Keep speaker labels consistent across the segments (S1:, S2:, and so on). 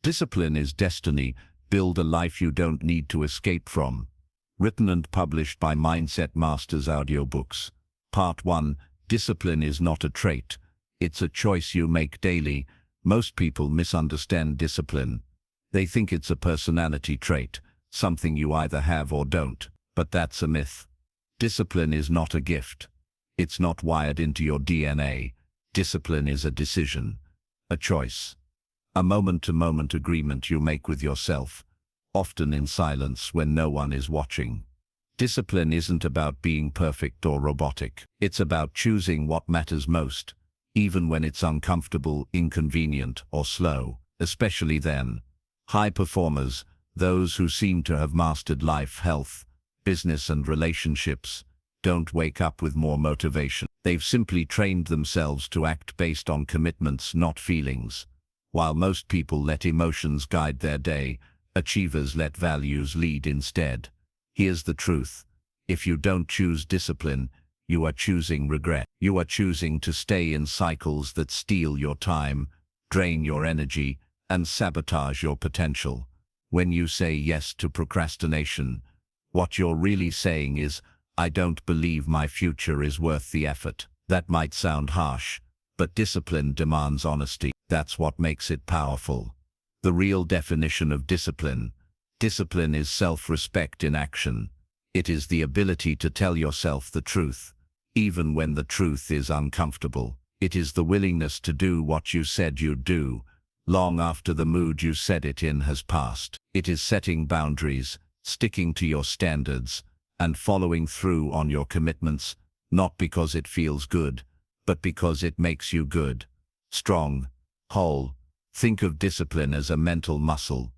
S1: Discipline is destiny. Build a life you don't need to escape from. Written and published by Mindset Masters Audiobooks. Part 1. Discipline is not a trait. It's a choice you make daily. Most people misunderstand discipline. They think it's a personality trait, something you either have or don't. But that's a myth. Discipline is not a gift. It's not wired into your DNA. Discipline is a decision, a choice, a moment-to-moment agreement you make with yourself, often in silence when no one is watching. Discipline isn't about being perfect or robotic. It's about choosing what matters most, even when it's uncomfortable, inconvenient, or slow. Especially then. High performers, those who seem to have mastered life, health, business, and relationships, don't wake up with more motivation. They've simply trained themselves to act based on commitments, not feelings. While most people let emotions guide their day, achievers let values lead instead. Here's the truth. If you don't choose discipline, you are choosing regret. You are choosing to stay in cycles that steal your time, drain your energy, and sabotage your potential. When you say yes to procrastination, what you're really saying is, I don't believe my future is worth the effort. That might sound harsh, but discipline demands honesty. That's what makes it powerful. The real definition of discipline. Discipline is self-respect in action. It is the ability to tell yourself the truth, even when the truth is uncomfortable. It is the willingness to do what you said you'd do, long after the mood you said it in has passed. It is setting boundaries, sticking to your standards, and following through on your commitments, not because it feels good, but because it makes you good, strong, whole. Think of discipline as a mental muscle.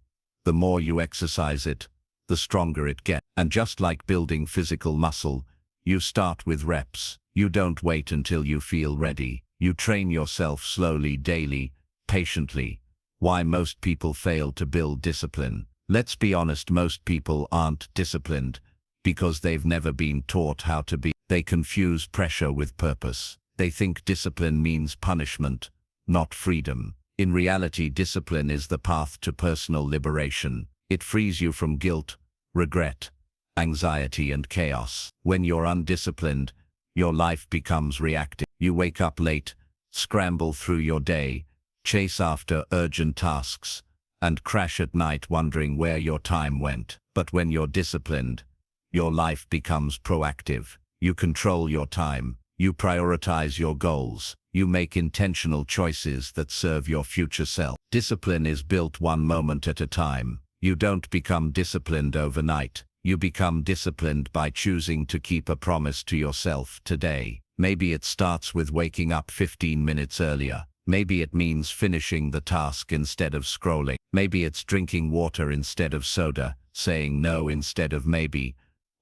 S1: The more you exercise it, the stronger it gets. And just like building physical muscle, you start with reps. You don't wait until you feel ready. You train yourself slowly, daily, patiently. Why most people fail to build discipline? Let's be honest, most people aren't disciplined because they've never been taught how to be. They confuse pressure with purpose. They think discipline means punishment, not freedom. In reality, discipline is the path to personal liberation. It frees you from guilt, regret, anxiety, and chaos. When you're undisciplined, your life becomes reactive. You wake up late, scramble through your day, chase after urgent tasks, and crash at night wondering where your time went. But when you're disciplined, your life becomes proactive. You control your time. You prioritize your goals. You make intentional choices that serve your future self. Discipline is built one moment at a time. You don't become disciplined overnight. You become disciplined by choosing to keep a promise to yourself today. Maybe it starts with waking up 15 minutes earlier. Maybe it means finishing the task instead of scrolling. Maybe it's drinking water instead of soda, saying no instead of maybe,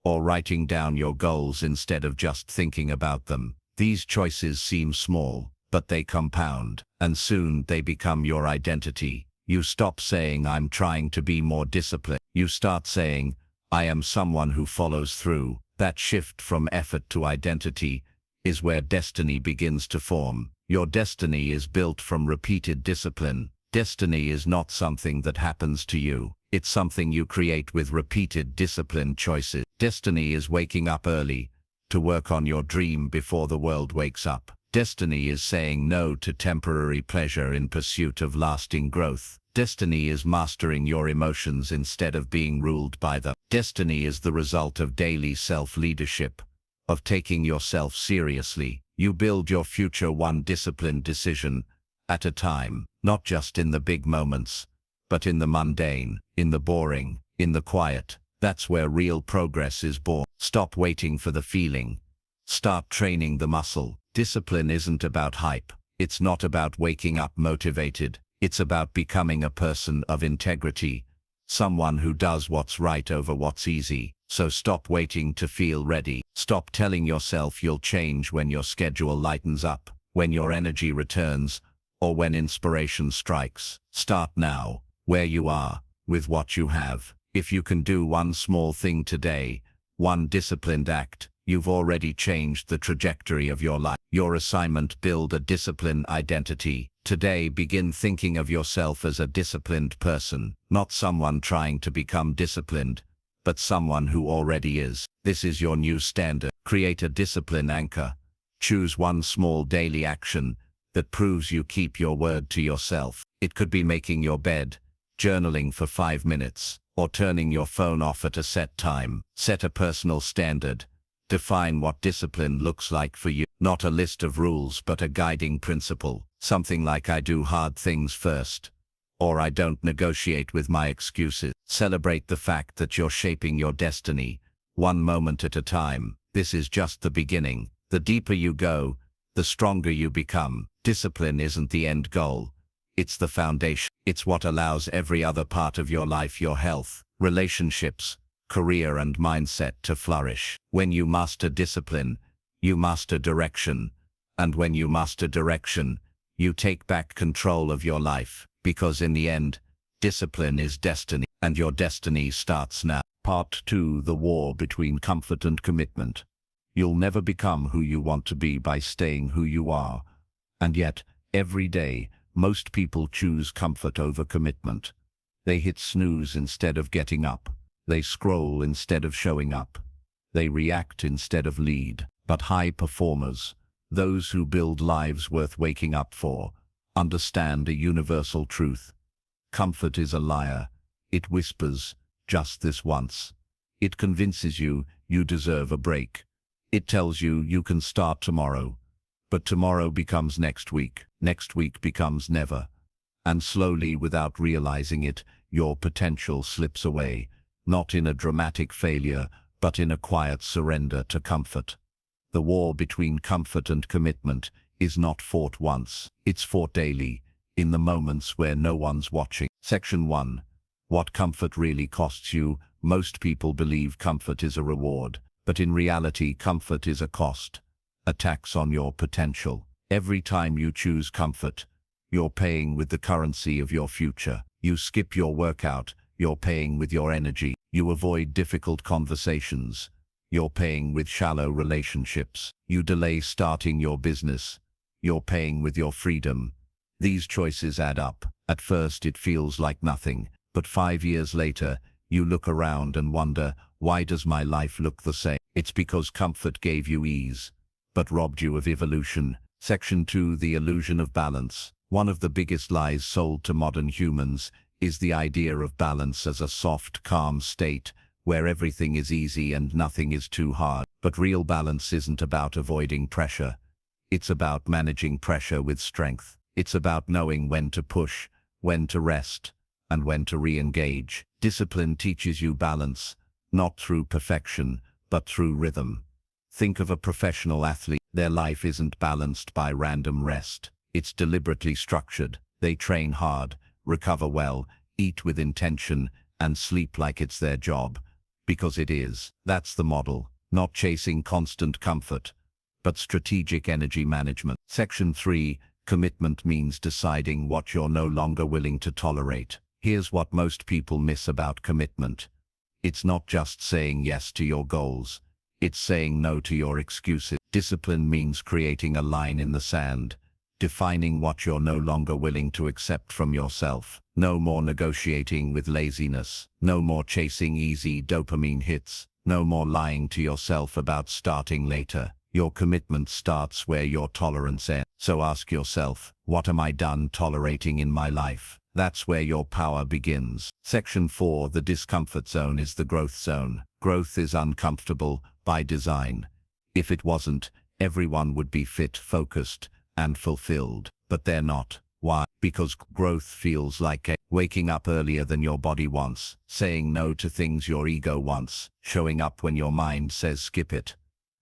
S1: or writing down your goals instead of just thinking about them. These choices seem small, but they compound, and soon they become your identity. You stop saying, I'm trying to be more disciplined. You start saying, I am someone who follows through. That shift from effort to identity is where destiny begins to form. Your destiny is built from repeated discipline. Destiny is not something that happens to you. It's something you create with repeated disciplined choices. Destiny is waking up early to work on your dream before the world wakes up. Destiny is saying no to temporary pleasure in pursuit of lasting growth. Destiny is mastering your emotions instead of being ruled by them. Destiny is the result of daily self-leadership, of taking yourself seriously. You build your future one disciplined decision at a time, not just in the big moments, but in the mundane, in the boring, in the quiet. That's where real progress is born. Stop waiting for the feeling. Start training the muscle. Discipline isn't about hype. It's not about waking up motivated. It's about becoming a person of integrity, someone who does what's right over what's easy. So stop waiting to feel ready. Stop telling yourself you'll change when your schedule lightens up, when your energy returns, or when inspiration strikes. Start now, where you are, with what you have. If you can do one small thing today, one disciplined act, you've already changed the trajectory of your life. Your assignment: build a disciplined identity. Today, begin thinking of yourself as a disciplined person, not someone trying to become disciplined, but someone who already is. This is your new standard. Create a discipline anchor. Choose one small daily action that proves you keep your word to yourself. It could be making your bed, journaling for 5 minutes, or turning your phone off at a set time. Set a personal standard. Define what discipline looks like for you. Not a list of rules, but a guiding principle. Something like, I do hard things first, or I don't negotiate with my excuses. Celebrate the fact that you're shaping your destiny, one moment at a time. This is just the beginning. The deeper you go, the stronger you become. Discipline isn't the end goal. It's the foundation. It's what allows every other part of your life, your health, relationships, career and mindset to flourish. When you master discipline, you master direction. And when you master direction, you take back control of your life. Because in the end, discipline is destiny. And your destiny starts now. Part 2: The War Between Comfort and Commitment. You'll never become who you want to be by staying who you are. And yet, every day, most people choose comfort over commitment. They hit snooze instead of getting up. They scroll instead of showing up. They react instead of lead. But high performers, those who build lives worth waking up for, understand a universal truth. Comfort is a liar. It whispers, just this once. It convinces you you deserve a break. It tells you you can start tomorrow. But tomorrow becomes next week becomes never. And slowly, without realizing it, your potential slips away, not in a dramatic failure, but in a quiet surrender to comfort. The war between comfort and commitment is not fought once, it's fought daily, in the moments where no one's watching. Section 1. What comfort really costs you. Most people believe comfort is a reward, but in reality, comfort is a cost, a tax on your potential. Every time you choose comfort, you're paying with the currency of your future. You skip your workout, you're paying with your energy. You avoid difficult conversations, you're paying with shallow relationships. You delay starting your business, you're paying with your freedom. These choices add up. At first it feels like nothing, but 5 years later, you look around and wonder, why does my life look the same? It's because comfort gave you ease, but robbed you of evolution. Section 2. The Illusion of Balance. One of the biggest lies sold to modern humans is the idea of balance as a soft, calm state, where everything is easy and nothing is too hard. But real balance isn't about avoiding pressure. It's about managing pressure with strength. It's about knowing when to push, when to rest, and when to re-engage. Discipline teaches you balance, not through perfection, but through rhythm. Think of a professional athlete. Their life isn't balanced by random rest. It's deliberately structured. They train hard, recover well, eat with intention, and sleep like it's their job. Because it is. That's the model. Not chasing constant comfort, but strategic energy management. Section 3. Commitment means deciding what you're no longer willing to tolerate. Here's what most people miss about commitment. It's not just saying yes to your goals. It's saying no to your excuses. Discipline means creating a line in the sand, defining what you're no longer willing to accept from yourself. No more negotiating with laziness. No more chasing easy dopamine hits. No more lying to yourself about starting later. Your commitment starts where your tolerance ends. So ask yourself, what am I done tolerating in my life? That's where your power begins. Section 4. The discomfort zone is the growth zone. Growth is uncomfortable by design. If it wasn't, everyone would be fit, focused, and fulfilled. But they're not. Why? Because growth feels like waking up earlier than your body wants, saying no to things your ego wants, showing up when your mind says skip it.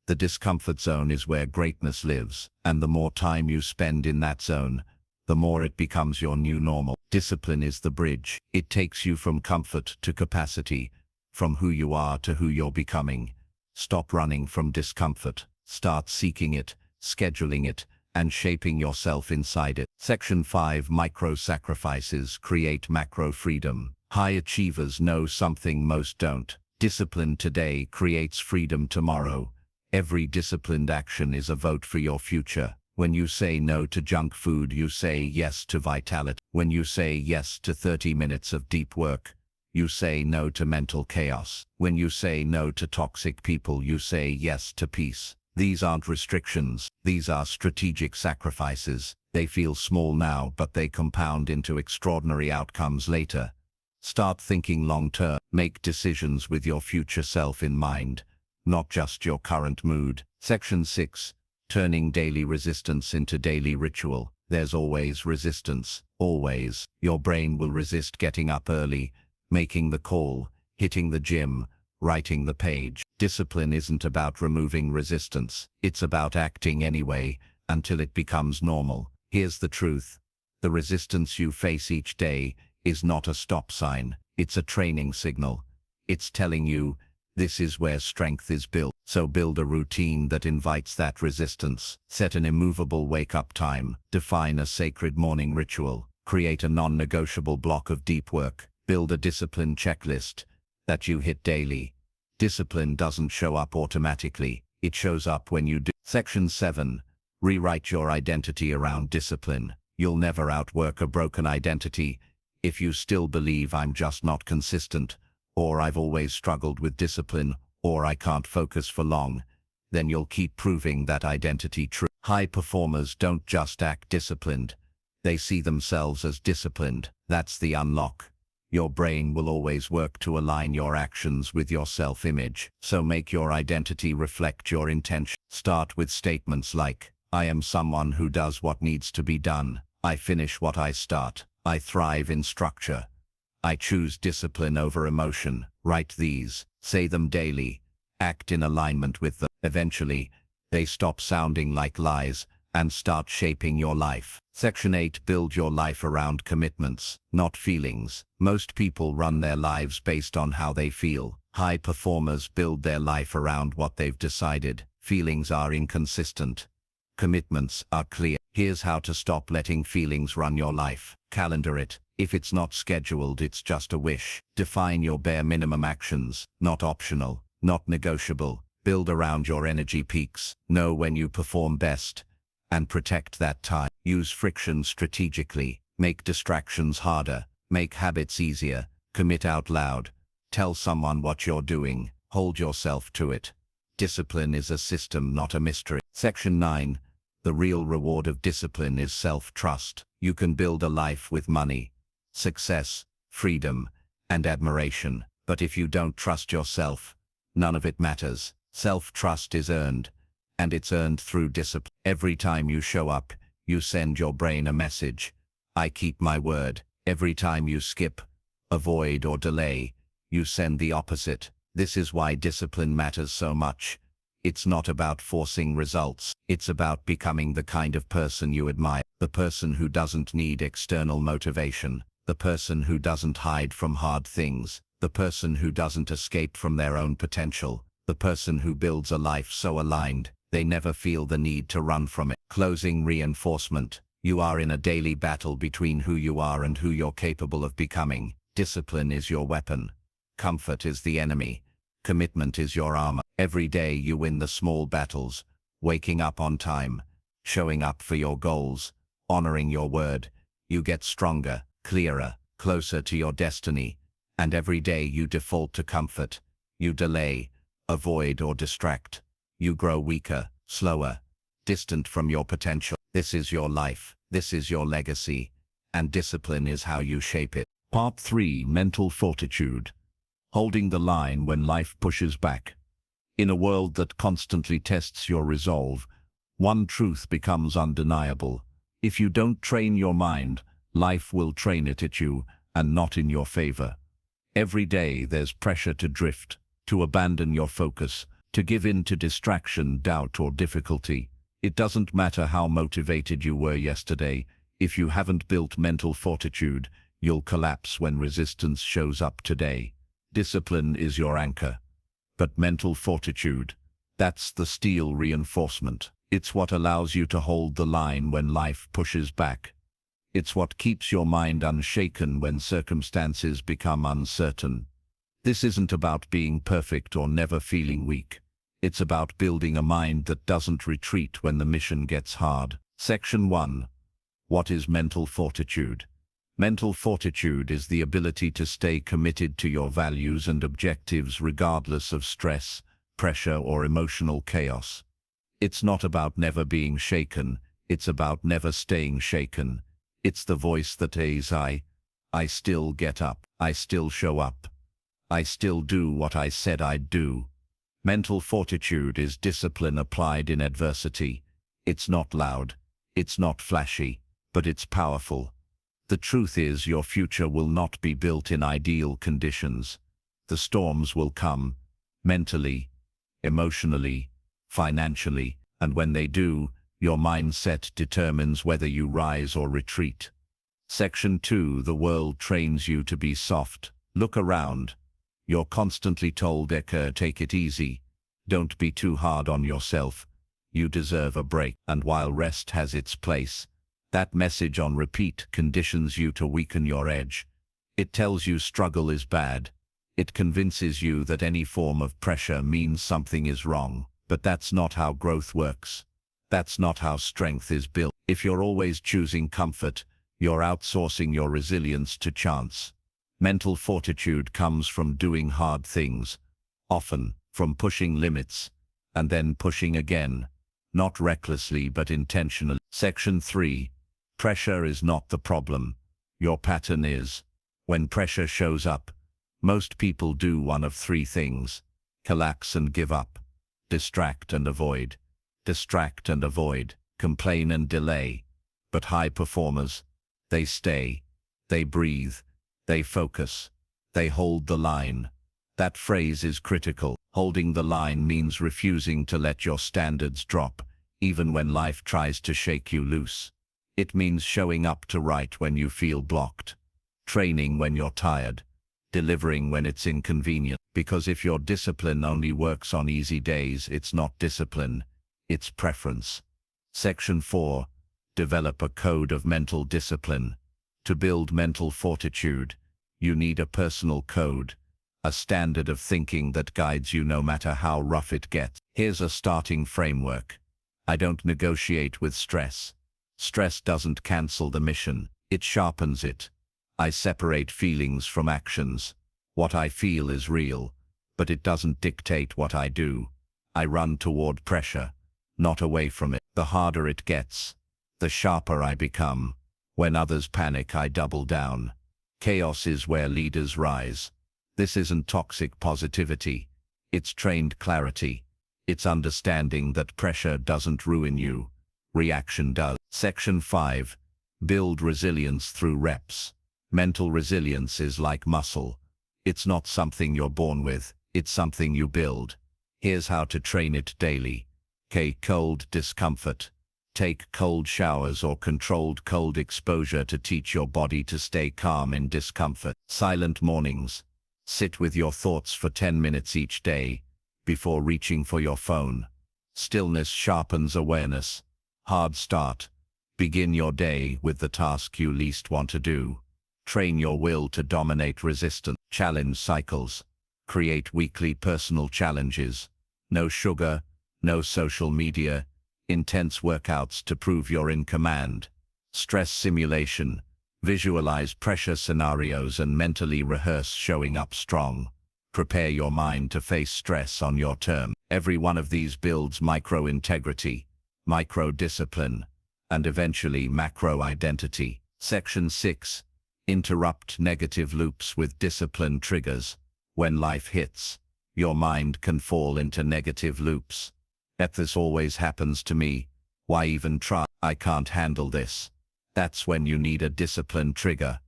S1: The discomfort zone is where greatness lives, and the more time you spend in that zone, the more it becomes your new normal. Discipline is the bridge. It takes you from comfort to capacity, from who you are to who you're becoming. Stop running from discomfort. Start seeking it, scheduling it, and shaping yourself inside it. Section 5. Micro-sacrifices create macro-freedom. High achievers know something most don't. Discipline today creates freedom tomorrow. Every disciplined action is a vote for your future. When you say no to junk food, you say yes to vitality. When you say yes to 30 minutes of deep work, you say no to mental chaos. When you say no to toxic people, you say yes to peace. These aren't restrictions. These are strategic sacrifices. They feel small now, but they compound into extraordinary outcomes later. Start thinking long-term. Make decisions with your future self in mind, not just your current mood. Section 6. Turning daily resistance into daily ritual. There's always resistance. Always. Your brain will resist getting up early, making the call, hitting the gym, writing the page. Discipline isn't about removing resistance. It's about acting anyway, until it becomes normal. Here's the truth. The resistance you face each day is not a stop sign. It's a training signal. It's telling you, this is where strength is built. So build a routine that invites that resistance. Set an immovable wake-up time. Define a sacred morning ritual. Create a non-negotiable block of deep work. Build a discipline checklist that you hit daily. Discipline doesn't show up automatically. It shows up when you do. Section 7. Rewrite your identity around discipline. You'll never outwork a broken identity. If you still believe I'm just not consistent, or I've always struggled with discipline, or I can't focus for long, then you'll keep proving that identity true. High performers don't just act disciplined. They see themselves as disciplined. That's the unlock. Your brain will always work to align your actions with your self-image. So make your identity reflect your intention. Start with statements like, I am someone who does what needs to be done. I finish what I start. I thrive in structure. I choose discipline over emotion. Write these. Say them daily. Act in alignment with them. Eventually, they stop sounding like lies and start shaping your life. Section 8. Build your life around commitments, not feelings. Most people run their lives based on how they feel. High performers build their life around what they've decided. Feelings are inconsistent. Commitments are clear. Here's how to stop letting feelings run your life. Calendar it. If it's not scheduled, it's just a wish. Define your bare minimum actions, not optional, not negotiable. Build around your energy peaks. Know when you perform best, and protect that time. Use friction strategically. Make distractions harder. Make habits easier. Commit out loud. Tell someone what you're doing. Hold yourself to it. Discipline is a system, not a mystery. Section 9. The real reward of discipline is self-trust. You can build a life with money, success, freedom, and admiration. But if you don't trust yourself, none of it matters. Self-trust is earned, and it's earned through discipline. Every time you show up, you send your brain a message. I keep my word. Every time you skip, avoid, or delay, you send the opposite. This is why discipline matters so much. It's not about forcing results. It's about becoming the kind of person you admire. The person who doesn't need external motivation. The person who doesn't hide from hard things. The person who doesn't escape from their own potential. The person who builds a life so aligned, they never feel the need to run from it. Closing reinforcement. You are in a daily battle between who you are and who you're capable of becoming. Discipline is your weapon. Comfort is the enemy. Commitment is your armor. Every day you win the small battles, waking up on time, showing up for your goals, honoring your word. You get stronger, clearer, closer to your destiny. And every day you default to comfort. You delay, avoid, or distract. You grow weaker, slower, distant from your potential. This is your life. This is your legacy. And discipline is how you shape it. Part 3. Mental fortitude. Holding the line when life pushes back. In a world that constantly tests your resolve, one truth becomes undeniable. If you don't train your mind, life will train it at you, and not in your favor. Every day there's pressure to drift, to abandon your focus, to give in to distraction, doubt, or difficulty. It doesn't matter how motivated you were yesterday. If you haven't built mental fortitude, you'll collapse when resistance shows up today. Discipline is your anchor. But mental fortitude, that's the steel reinforcement. It's what allows you to hold the line when life pushes back. It's what keeps your mind unshaken when circumstances become uncertain. This isn't about being perfect or never feeling weak. It's about building a mind that doesn't retreat when the mission gets hard. Section 1. What is mental fortitude? Mental fortitude is the ability to stay committed to your values and objectives regardless of stress, pressure, or emotional chaos. It's not about never being shaken, it's about never staying shaken. It's the voice that says, I still get up, I still show up, I still do what I said I'd do. Mental fortitude is discipline applied in adversity. It's not loud, it's not flashy, but it's powerful. The truth is, your future will not be built in ideal conditions. The storms will come, mentally, emotionally, financially, and when they do, your mindset determines whether you rise or retreat. Section 2. The world trains you to be soft. Look around. You're constantly told, take it easy. Don't be too hard on yourself. You deserve a break. And while rest has its place, that message on repeat conditions you to weaken your edge. It tells you struggle is bad. It convinces you that any form of pressure means something is wrong. But that's not how growth works. That's not how strength is built. If you're always choosing comfort, you're outsourcing your resilience to chance. Mental fortitude comes from doing hard things, often from pushing limits, and then pushing again, not recklessly but intentionally. Section 3. Pressure is not the problem. Your pattern is. When pressure shows up, most people do one of three things: collapse and give up, distract and avoid, complain and delay. But high performers, they stay, they breathe, they focus, they hold the line. That phrase is critical. Holding the line means refusing to let your standards drop, even when life tries to shake you loose. It means showing up to write when you feel blocked, training when you're tired, delivering when it's inconvenient. Because if your discipline only works on easy days, it's not discipline, it's preference. Section 4. Develop a code of mental discipline. To build mental fortitude, you need a personal code, a standard of thinking that guides you no matter how rough it gets. Here's a starting framework. I don't negotiate with stress. Stress doesn't cancel the mission, it sharpens it. I separate feelings from actions. What I feel is real, but it doesn't dictate what I do. I run toward pressure, not away from it. The harder it gets, the sharper I become. When others panic, I double down. Chaos is where leaders rise. This isn't toxic positivity. It's trained clarity. It's understanding that pressure doesn't ruin you. Reaction does. Section 5. Build resilience through reps. Mental resilience is like muscle. It's not something you're born with, it's something you build. Here's how to train it daily. Cold discomfort. Take cold showers or controlled cold exposure to teach your body to stay calm in discomfort. Silent mornings. Sit with your thoughts for 10 minutes each day, before reaching for your phone. Stillness sharpens awareness. Hard start. Begin your day with the task you least want to do. Train your will to dominate resistance. Challenge cycles. Create weekly personal challenges. No sugar, no social media. Intense workouts to prove you're in command. Stress simulation. Visualize pressure scenarios and mentally rehearse showing up strong. Prepare your mind to face stress on your terms. Every one of these builds micro-integrity, micro-discipline, and eventually macro-identity. Section 6. Interrupt negative loops with discipline triggers. When life hits, your mind can fall into negative loops. This always happens to me. Why even try? I can't handle this. That's when you need a discipline trigger,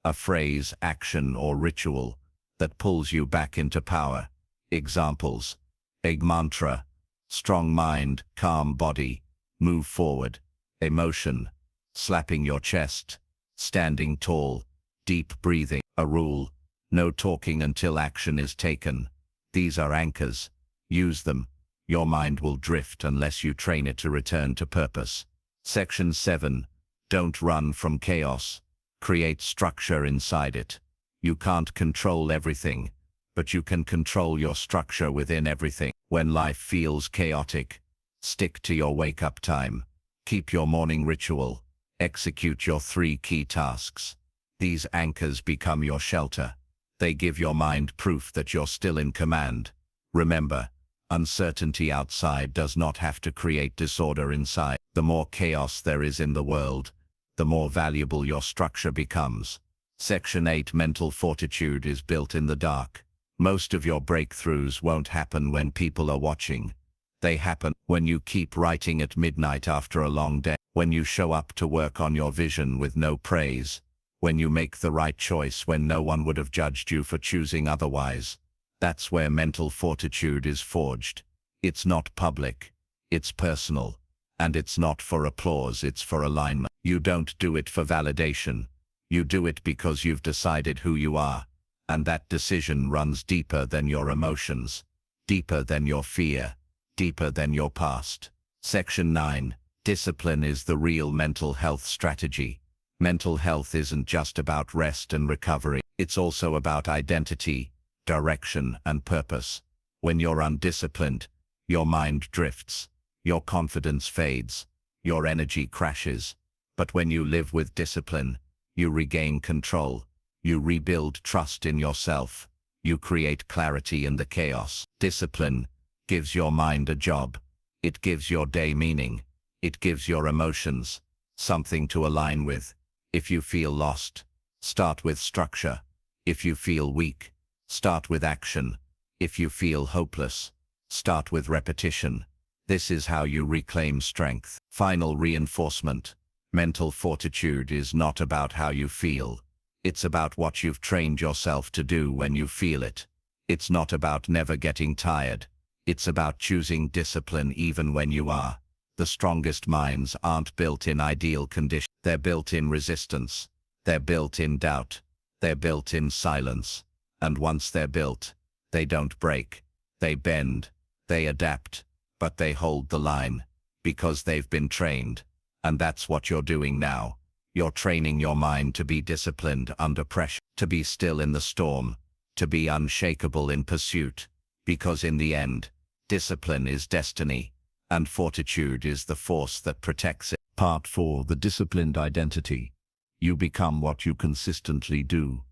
S1: a phrase, action, or ritual that pulls you back into power. Examples: a mantra, strong mind, calm body, move forward. Emotion, slapping your chest, standing tall, deep breathing. A rule, no talking until action is taken. These are anchors. Use them. Your mind will drift unless you train it to return to purpose. Section 7. Don't run from chaos. Create structure inside it. You can't control everything, but you can control your structure within everything. When life feels chaotic, stick to your wake-up time. Keep your morning ritual. Execute your 3 key tasks. These anchors become your shelter. They give your mind proof that you're still in command. Remember, uncertainty outside does not have to create disorder inside. The more chaos there is in the world, the more valuable your structure becomes. Section 8. Mental fortitude is built in the dark. Most of your breakthroughs won't happen when people are watching. They happen when you keep writing at midnight after a long day, when you show up to work on your vision with no praise, when you make the right choice when no one would have judged you for choosing otherwise. That's where mental fortitude is forged. It's not public, it's personal, and it's not for applause, it's for alignment. You don't do it for validation. You do it because you've decided who you are, and that decision runs deeper than your emotions, deeper than your fear, deeper than your past. Section 9. Discipline is the real mental health strategy. Mental health isn't just about rest and recovery. It's also about identity, direction, and purpose. When you're undisciplined, your mind drifts, your confidence fades, your energy crashes. But when you live with discipline, you regain control. You rebuild trust in yourself. You create clarity in the chaos. Discipline gives your mind a job. It gives your day meaning. It gives your emotions something to align with. If you feel lost, start with structure. If you feel weak, start with action. If you feel hopeless, start with repetition. This is how you reclaim strength. Final reinforcement. Mental fortitude is not about how you feel. It's about what you've trained yourself to do when you feel it. It's not about never getting tired. It's about choosing discipline even when you are. The strongest minds aren't built in ideal conditions. They're built in resistance. They're built in doubt. They're built in silence. And once they're built, they don't break. They bend. They adapt. But they hold the line. Because they've been trained. And that's what you're doing now. You're training your mind to be disciplined under pressure, to be still in the storm, to be unshakable in pursuit. Because in the end, discipline is destiny, and fortitude is the force that protects it. Part 4. The disciplined identity. You become what you consistently do.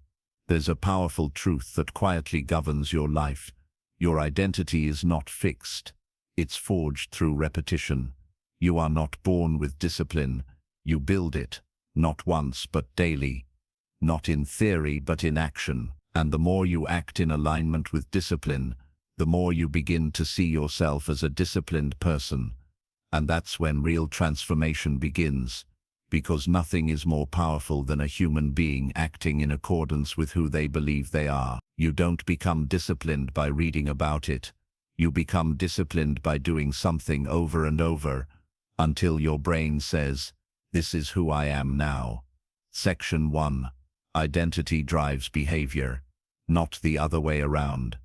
S1: There's a powerful truth that quietly governs your life. Your identity is not fixed. It's forged through repetition. You are not born with discipline. You build it. Not once, but daily. Not in theory, but in action. And the more you act in alignment with discipline, the more you begin to see yourself as a disciplined person. And that's when real transformation begins. Because nothing is more powerful than a human being acting in accordance with who they believe they are. You don't become disciplined by reading about it. You become disciplined by doing something over and over, until your brain says, "This is who I am now." Section 1. Identity drives behavior, not the other way around.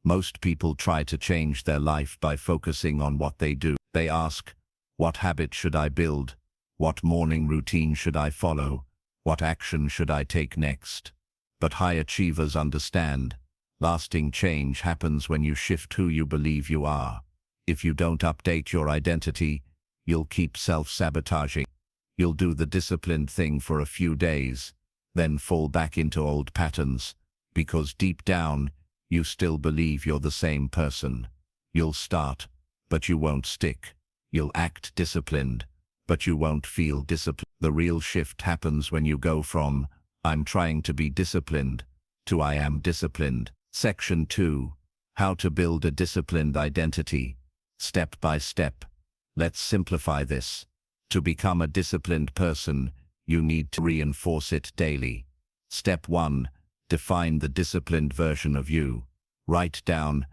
S1: Most people try to change their life by focusing on what they do. They ask, what habit should I build? What morning routine should I follow? What action should I take next? But high achievers understand, lasting change happens when you shift who you believe you are. If you don't update your identity, you'll keep self-sabotaging. You'll do the disciplined thing for a few days, then fall back into old patterns, because deep down, you still believe you're the same person. You'll start, but you won't stick. You'll act disciplined, but you won't feel disciplined. The real shift happens when you go from, "I'm trying to be disciplined," to "I am disciplined." Section 2. How to build a disciplined identity. Step by step. Let's simplify this. To become a disciplined person, you need to reinforce it daily. Step 1. Define the disciplined version of you. Write down,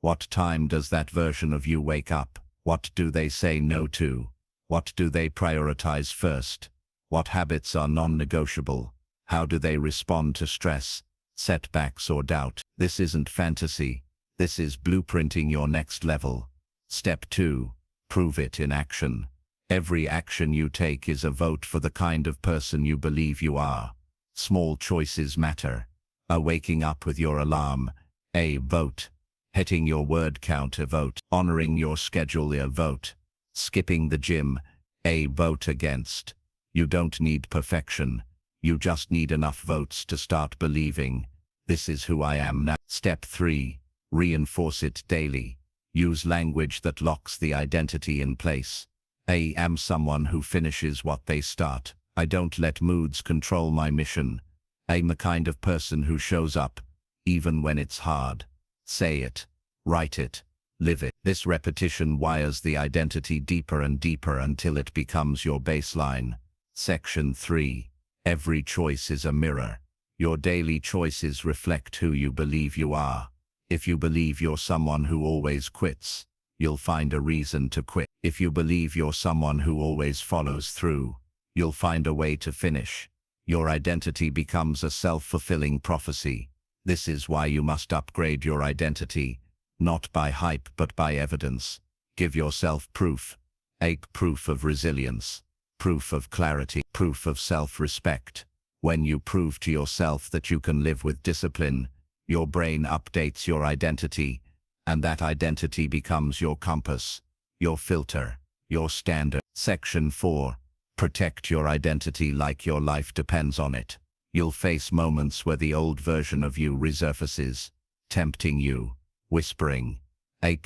S1: what time does that version of you wake up? What do they say no to? What do they prioritize first? What habits are non-negotiable? How do they respond to stress, setbacks, or doubt? This isn't fantasy. This is blueprinting your next level. Step 2. Prove it in action. Every action you take is a vote for the kind of person you believe you are. Small choices matter. A waking up with your alarm, a vote. Hitting your word count, a vote. Honoring your schedule, a vote. Skipping the gym, a vote against. You don't need perfection. You just need enough votes to start believing, this is who I am now. Step 3. Reinforce it daily. Use language that locks the identity in place. I am someone who finishes what they start. I don't let moods control my mission. I'm the kind of person who shows up, even when it's hard. Say it, write it, live it. This repetition wires the identity deeper and deeper until it becomes your baseline. Section 3. Every choice is a mirror. Your daily choices reflect who you believe you are. If you believe you're someone who always quits, you'll find a reason to quit. If you believe you're someone who always follows through, you'll find a way to finish. Your identity becomes a self-fulfilling prophecy. This is why you must upgrade your identity, not by hype but by evidence. Give yourself proof. Proof of resilience, proof of clarity, proof of self-respect. When you prove to yourself that you can live with discipline, your brain updates your identity, and that identity becomes your compass, your filter, your standard. Section 4. Protect your identity like your life depends on it. You'll face moments where the old version of you resurfaces, tempting you, whispering,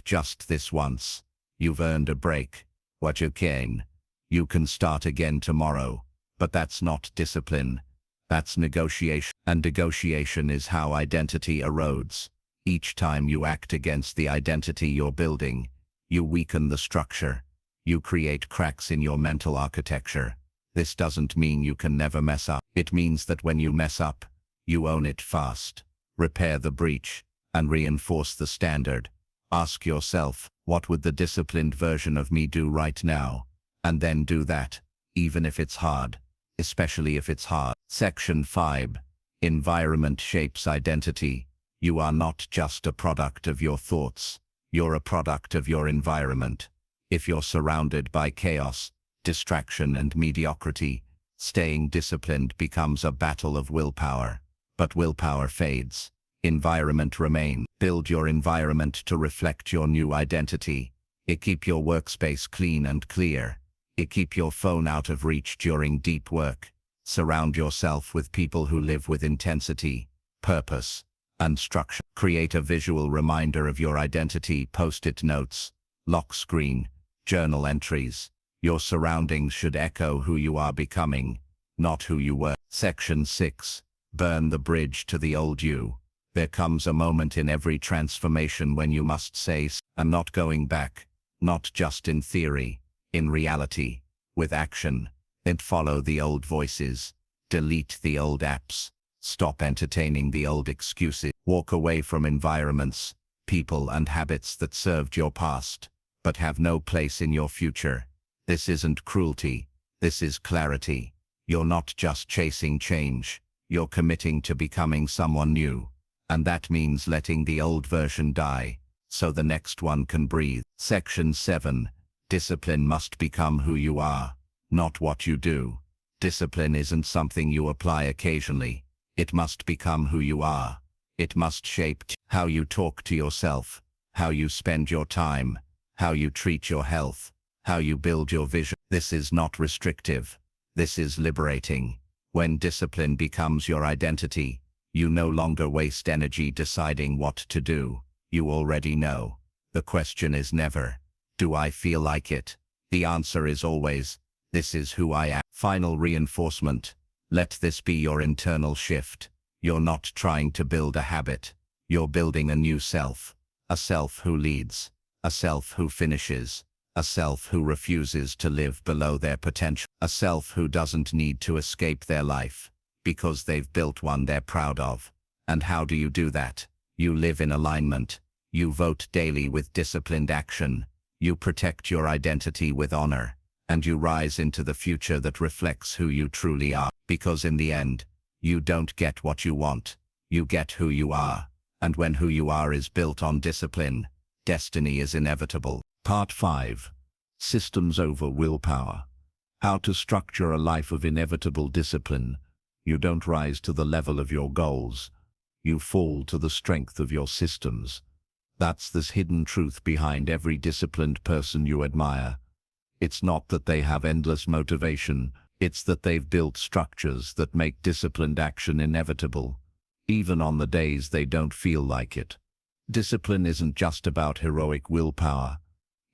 S1: just this once. You've earned a break. What you can. You can start again tomorrow. But that's not discipline. That's negotiation. And negotiation is how identity erodes. Each time you act against the identity you're building, you weaken the structure. You create cracks in your mental architecture. This doesn't mean you can never mess up. It means that when you mess up, you own it fast. Repair the breach and reinforce the standard. Ask yourself, what would the disciplined version of me do right now? And then do that, even if it's hard, especially if it's hard. Section 5. Environment shapes identity. You are not just a product of your thoughts. You're a product of your environment. If you're surrounded by chaos, distraction and mediocrity, staying disciplined becomes a battle of willpower. But willpower fades. Environment remains. Build your environment to reflect your new identity. Keep your workspace clean and clear. Keep your phone out of reach during deep work. Surround yourself with people who live with intensity, purpose, and structure. Create a visual reminder of your identity. Post-it notes, lock screen, journal entries. Your surroundings should echo who you are becoming, not who you were. Section 6. Burn the bridge to the old you. There comes a moment in every transformation when you must say, I'm not going back, not just in theory, in reality, with action. Then follow the old voices, delete the old apps, stop entertaining the old excuses, walk away from environments, people and habits that served your past, but have no place in your future. This isn't cruelty, this is clarity. You're not just chasing change, you're committing to becoming someone new. And that means letting the old version die, so the next one can breathe. Section 7. Discipline must become who you are, not what you do. Discipline isn't something you apply occasionally. It must become who you are. It must shape how you talk to yourself, how you spend your time, how you treat your health, how you build your vision. This is not restrictive. This is liberating. When discipline becomes your identity, you no longer waste energy deciding what to do. You already know. The question is never, do I feel like it? The answer is always, this is who I am. Final reinforcement. Let this be your internal shift. You're not trying to build a habit. You're building a new self. A self who leads. A self who finishes. A self who refuses to live below their potential. A self who doesn't need to escape their life, because they've built one they're proud of. And how do you do that? You live in alignment. You vote daily with disciplined action. You protect your identity with honor. And you rise into the future that reflects who you truly are. Because in the end, you don't get what you want. You get who you are. And when who you are is built on discipline, destiny is inevitable. Part 5. Systems over willpower. How to structure a life of inevitable discipline. You don't rise to the level of your goals. You fall to the strength of your systems. That's this hidden truth behind every disciplined person you admire. It's not that they have endless motivation, it's that they've built structures that make disciplined action inevitable, even on the days they don't feel like it. Discipline isn't just about heroic willpower.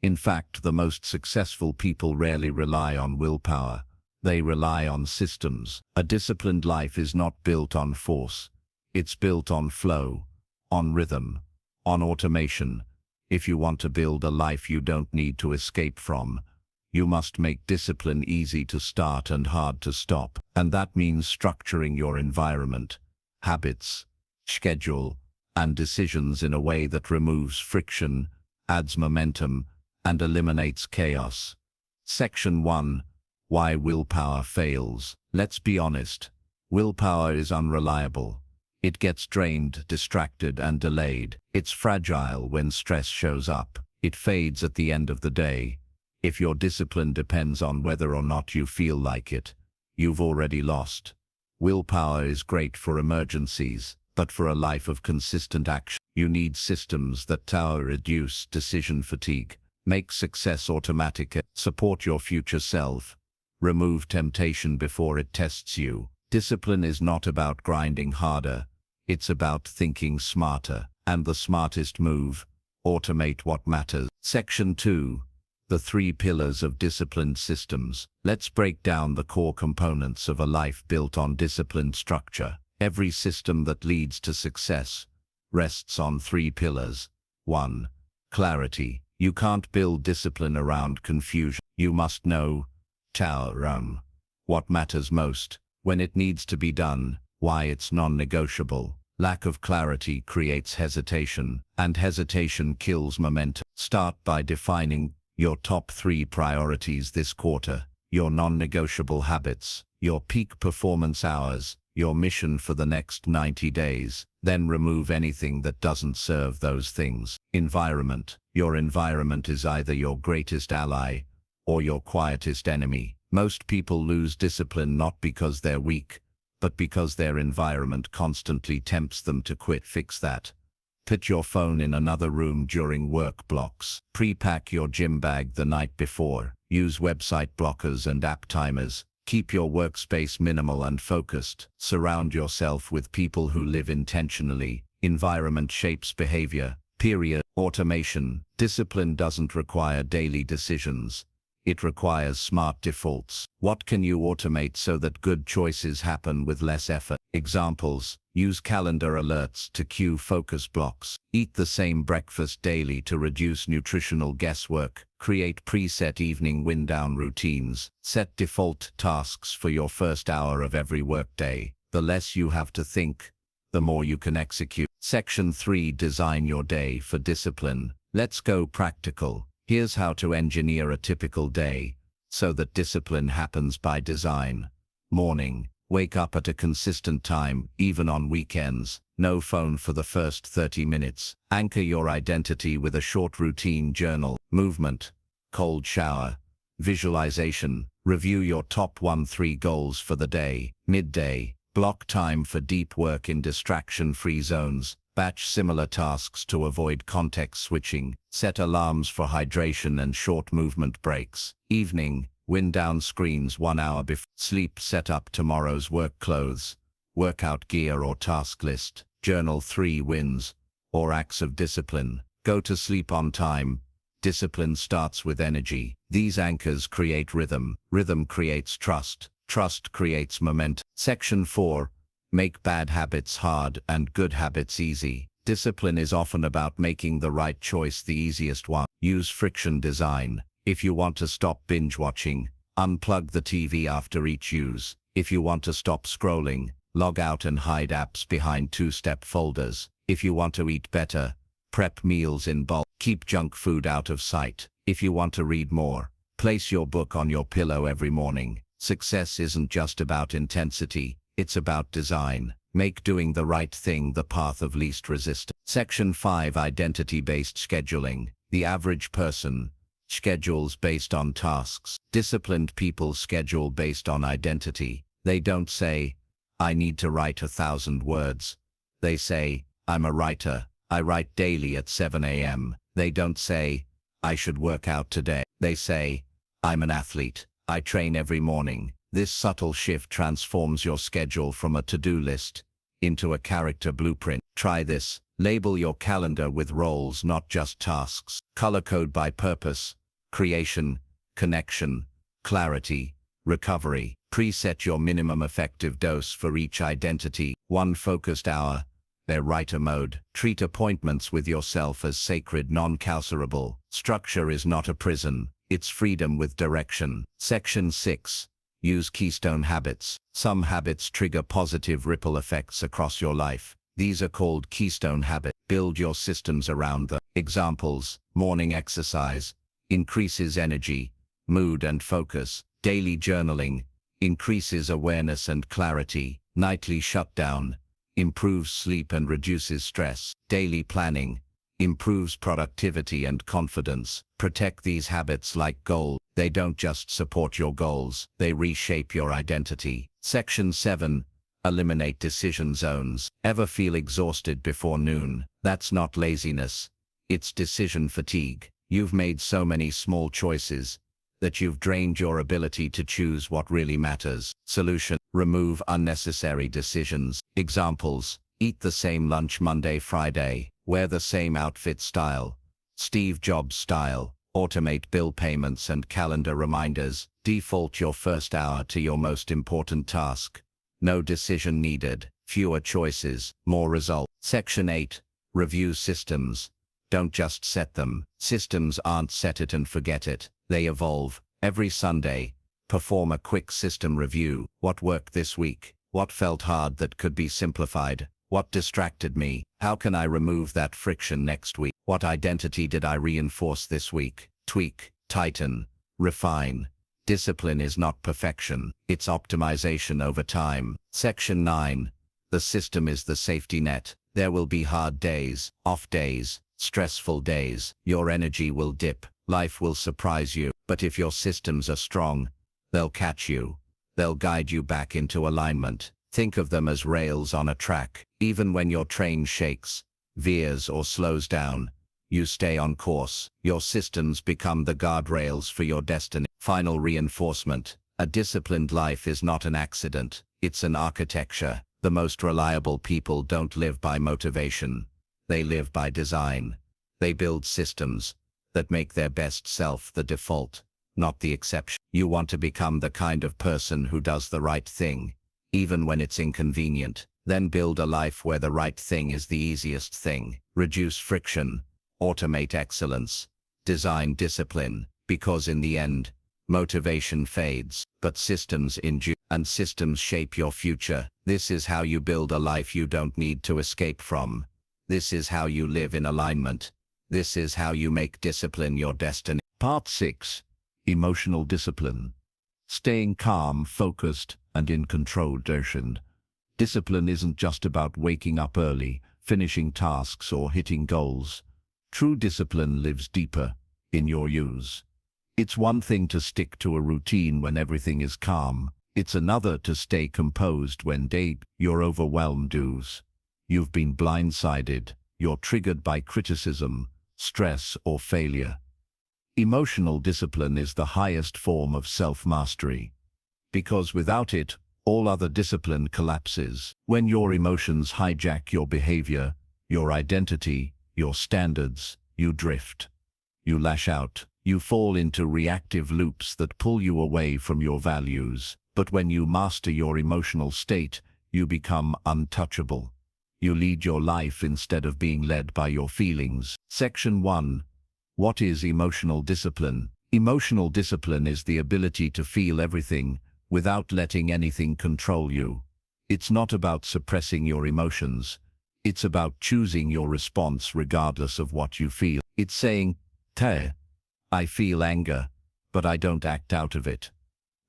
S1: In fact, the most successful people rarely rely on willpower. They rely on systems. A disciplined life is not built on force. It's built on flow, on rhythm, on automation. If you want to build a life you don't need to escape from, you must make discipline easy to start and hard to stop. And that means structuring your environment, habits, schedule, and decisions in a way that removes friction, adds momentum, and eliminates chaos. Section 1. Why willpower fails. Let's be honest. Willpower is unreliable. It gets drained, distracted, and delayed. It's fragile when stress shows up. It fades at the end of the day. If your discipline depends on whether or not you feel like it, you've already lost. Willpower is great for emergencies, but for a life of consistent action, you need systems that reduce decision fatigue, make success automatic, support your future self, remove temptation before it tests you. Discipline is not about grinding harder, it's about thinking smarter. And the smartest move: automate what matters. Section 2. The 3 pillars of disciplined systems. Let's break down the core components of a life built on disciplined structure. Every system that leads to success rests on 3 pillars. 1. Clarity. You can't build discipline around confusion. You must know what matters most, when it needs to be done, why it's non-negotiable. Lack of clarity creates hesitation, and hesitation kills momentum. Start by defining your top 3 priorities this quarter, your non-negotiable habits, your peak performance hours, your mission for the next 90 days. Then remove anything that doesn't serve those things. Environment. Your environment is either your greatest ally or your quietest enemy. Most people lose discipline not because they're weak, but because their environment constantly tempts them to quit. Fix that. Put your phone in another room during work blocks. Pre-pack your gym bag the night before. Use website blockers and app timers. Keep your workspace minimal and focused. Surround yourself with people who live intentionally. Environment shapes behavior. Period. Automation. Discipline doesn't require daily decisions. It requires smart defaults. What can you automate so that good choices happen with less effort? Examples: use calendar alerts to cue focus blocks. Eat the same breakfast daily to reduce nutritional guesswork. Create preset evening wind-down routines. Set default tasks for your first hour of every workday. The less you have to think, the more you can execute. Section 3. Design your day for discipline. Let's go practical. Here's how to engineer a typical day so that discipline happens by design. Morning. Wake up at a consistent time, even on weekends. No phone for the first 30 minutes. Anchor your identity with a short routine journal. Movement. Cold shower. Visualization. Review your top 1-3 goals for the day. Midday. Block time for deep work in distraction-free zones. Batch similar tasks to avoid context switching. Set alarms for hydration and short movement breaks. Evening. Wind down screens 1 hour before sleep. Set up tomorrow's work clothes, workout gear or task list. Journal 3 wins or acts of discipline. Go to sleep on time. Discipline starts with energy. These anchors create rhythm. Rhythm creates trust. Trust creates momentum. Section 4. Make bad habits hard and good habits easy. Discipline is often about making the right choice the easiest one. Use friction design. If you want to stop binge watching, unplug the TV after each use. If you want to stop scrolling, log out and hide apps behind 2-step folders. If you want to eat better, prep meals in bulk. Keep junk food out of sight. If you want to read more, place your book on your pillow every morning. Success isn't just about intensity, it's about design. Make doing the right thing the path of least resistance. Section 5. Identity-based scheduling. The average person schedules based on tasks. Disciplined people schedule based on identity. They don't say, I need to write 1,000 words. They say, I'm a writer, I write daily at 7 a.m. They don't say, I should work out today. They say, I'm an athlete. I train every morning. This subtle shift transforms your schedule from a to-do list into a character blueprint. Try this. Label your calendar with roles, not just tasks. Color code by purpose, creation, connection, clarity, recovery. Preset your minimum effective dose for each identity. 1 focused hour. Their writer mode. Treat appointments with yourself as sacred, non-calcerable. Structure is not a prison. It's freedom with direction. Section 6. Use keystone habits. Some habits trigger positive ripple effects across your life. These are called keystone habits. Build your systems around them. Examples: morning exercise, increases energy, mood and focus. Daily journaling, increases awareness and clarity. Nightly shutdown, improves sleep and reduces stress. Daily planning, improves productivity and confidence. Protect these habits like gold. They don't just support your goals, they reshape your identity. Section 7. Eliminate decision zones. Ever feel exhausted before noon? That's not laziness. It's decision fatigue. You've made so many small choices that you've drained your ability to choose what really matters. Solution: remove unnecessary decisions. Examples: eat the same lunch Monday, Friday. Wear the same outfit style, Steve Jobs style. Automate bill payments and calendar reminders. Default your first hour to your most important task. No decision needed. Fewer choices, more result. Section 8. Review systems. Don't just set them. Systems aren't set it and forget it. They evolve. Every Sunday, perform a quick system review. What worked this week? What felt hard that could be simplified? What distracted me? How can I remove that friction next week? What identity did I reinforce this week? Tweak, tighten, refine. Discipline is not perfection, it's optimization over time. Section 9. The system is the safety net. There will be hard days, off days, stressful days. Your energy will dip. Life will surprise you. But if your systems are strong, they'll catch you. They'll guide you back into alignment. Think of them as rails on a track. Even when your train shakes, veers or slows down, you stay on course. Your systems become the guardrails for your destiny. Final reinforcement. A disciplined life is not an accident. It's an architecture. The most reliable people don't live by motivation. They live by design. They build systems that make their best self the default, not the exception. You want to become the kind of person who does the right thing, even when it's inconvenient. Then build a life where the right thing is the easiest thing. Reduce friction. Automate excellence. Design discipline. Because in the end, motivation fades, but systems endure, and systems shape your future. This is how you build a life you don't need to escape from. This is how you live in alignment. This is how you make discipline your destiny. Part 6. Emotional discipline. Staying calm, focused, and in control. Discipline isn't just about waking up early, finishing tasks, or hitting goals. True discipline lives deeper, in your use. It's one thing to stick to a routine when everything is calm. It's another to stay composed when you're overwhelmed. You've been blindsided. You're triggered by criticism, stress, or failure. Emotional discipline is the highest form of self-mastery, because without it, all other discipline collapses. When your emotions hijack your behavior, your identity, your standards, you drift. You lash out. You fall into reactive loops that pull you away from your values. But when you master your emotional state, you become untouchable. You lead your life instead of being led by your feelings. Section 1. What is emotional discipline? Emotional discipline is the ability to feel everything without letting anything control you. It's not about suppressing your emotions. It's about choosing your response regardless of what you feel. It's saying, I feel anger, but I don't act out of it.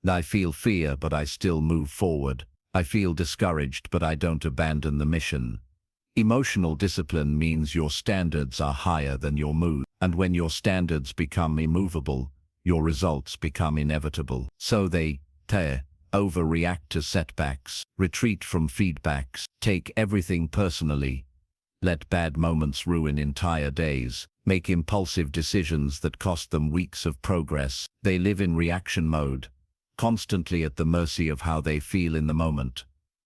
S1: I feel fear, but I still move forward. I feel discouraged, but I don't abandon the mission. Emotional discipline means your standards are higher than your mood. And when your standards become immovable, your results become inevitable. So they overreact to setbacks, retreat from feedbacks, take everything personally. let bad moments ruin entire days, make impulsive decisions that cost them weeks of progress. They live in reaction mode, constantly at the mercy of how they feel in the moment.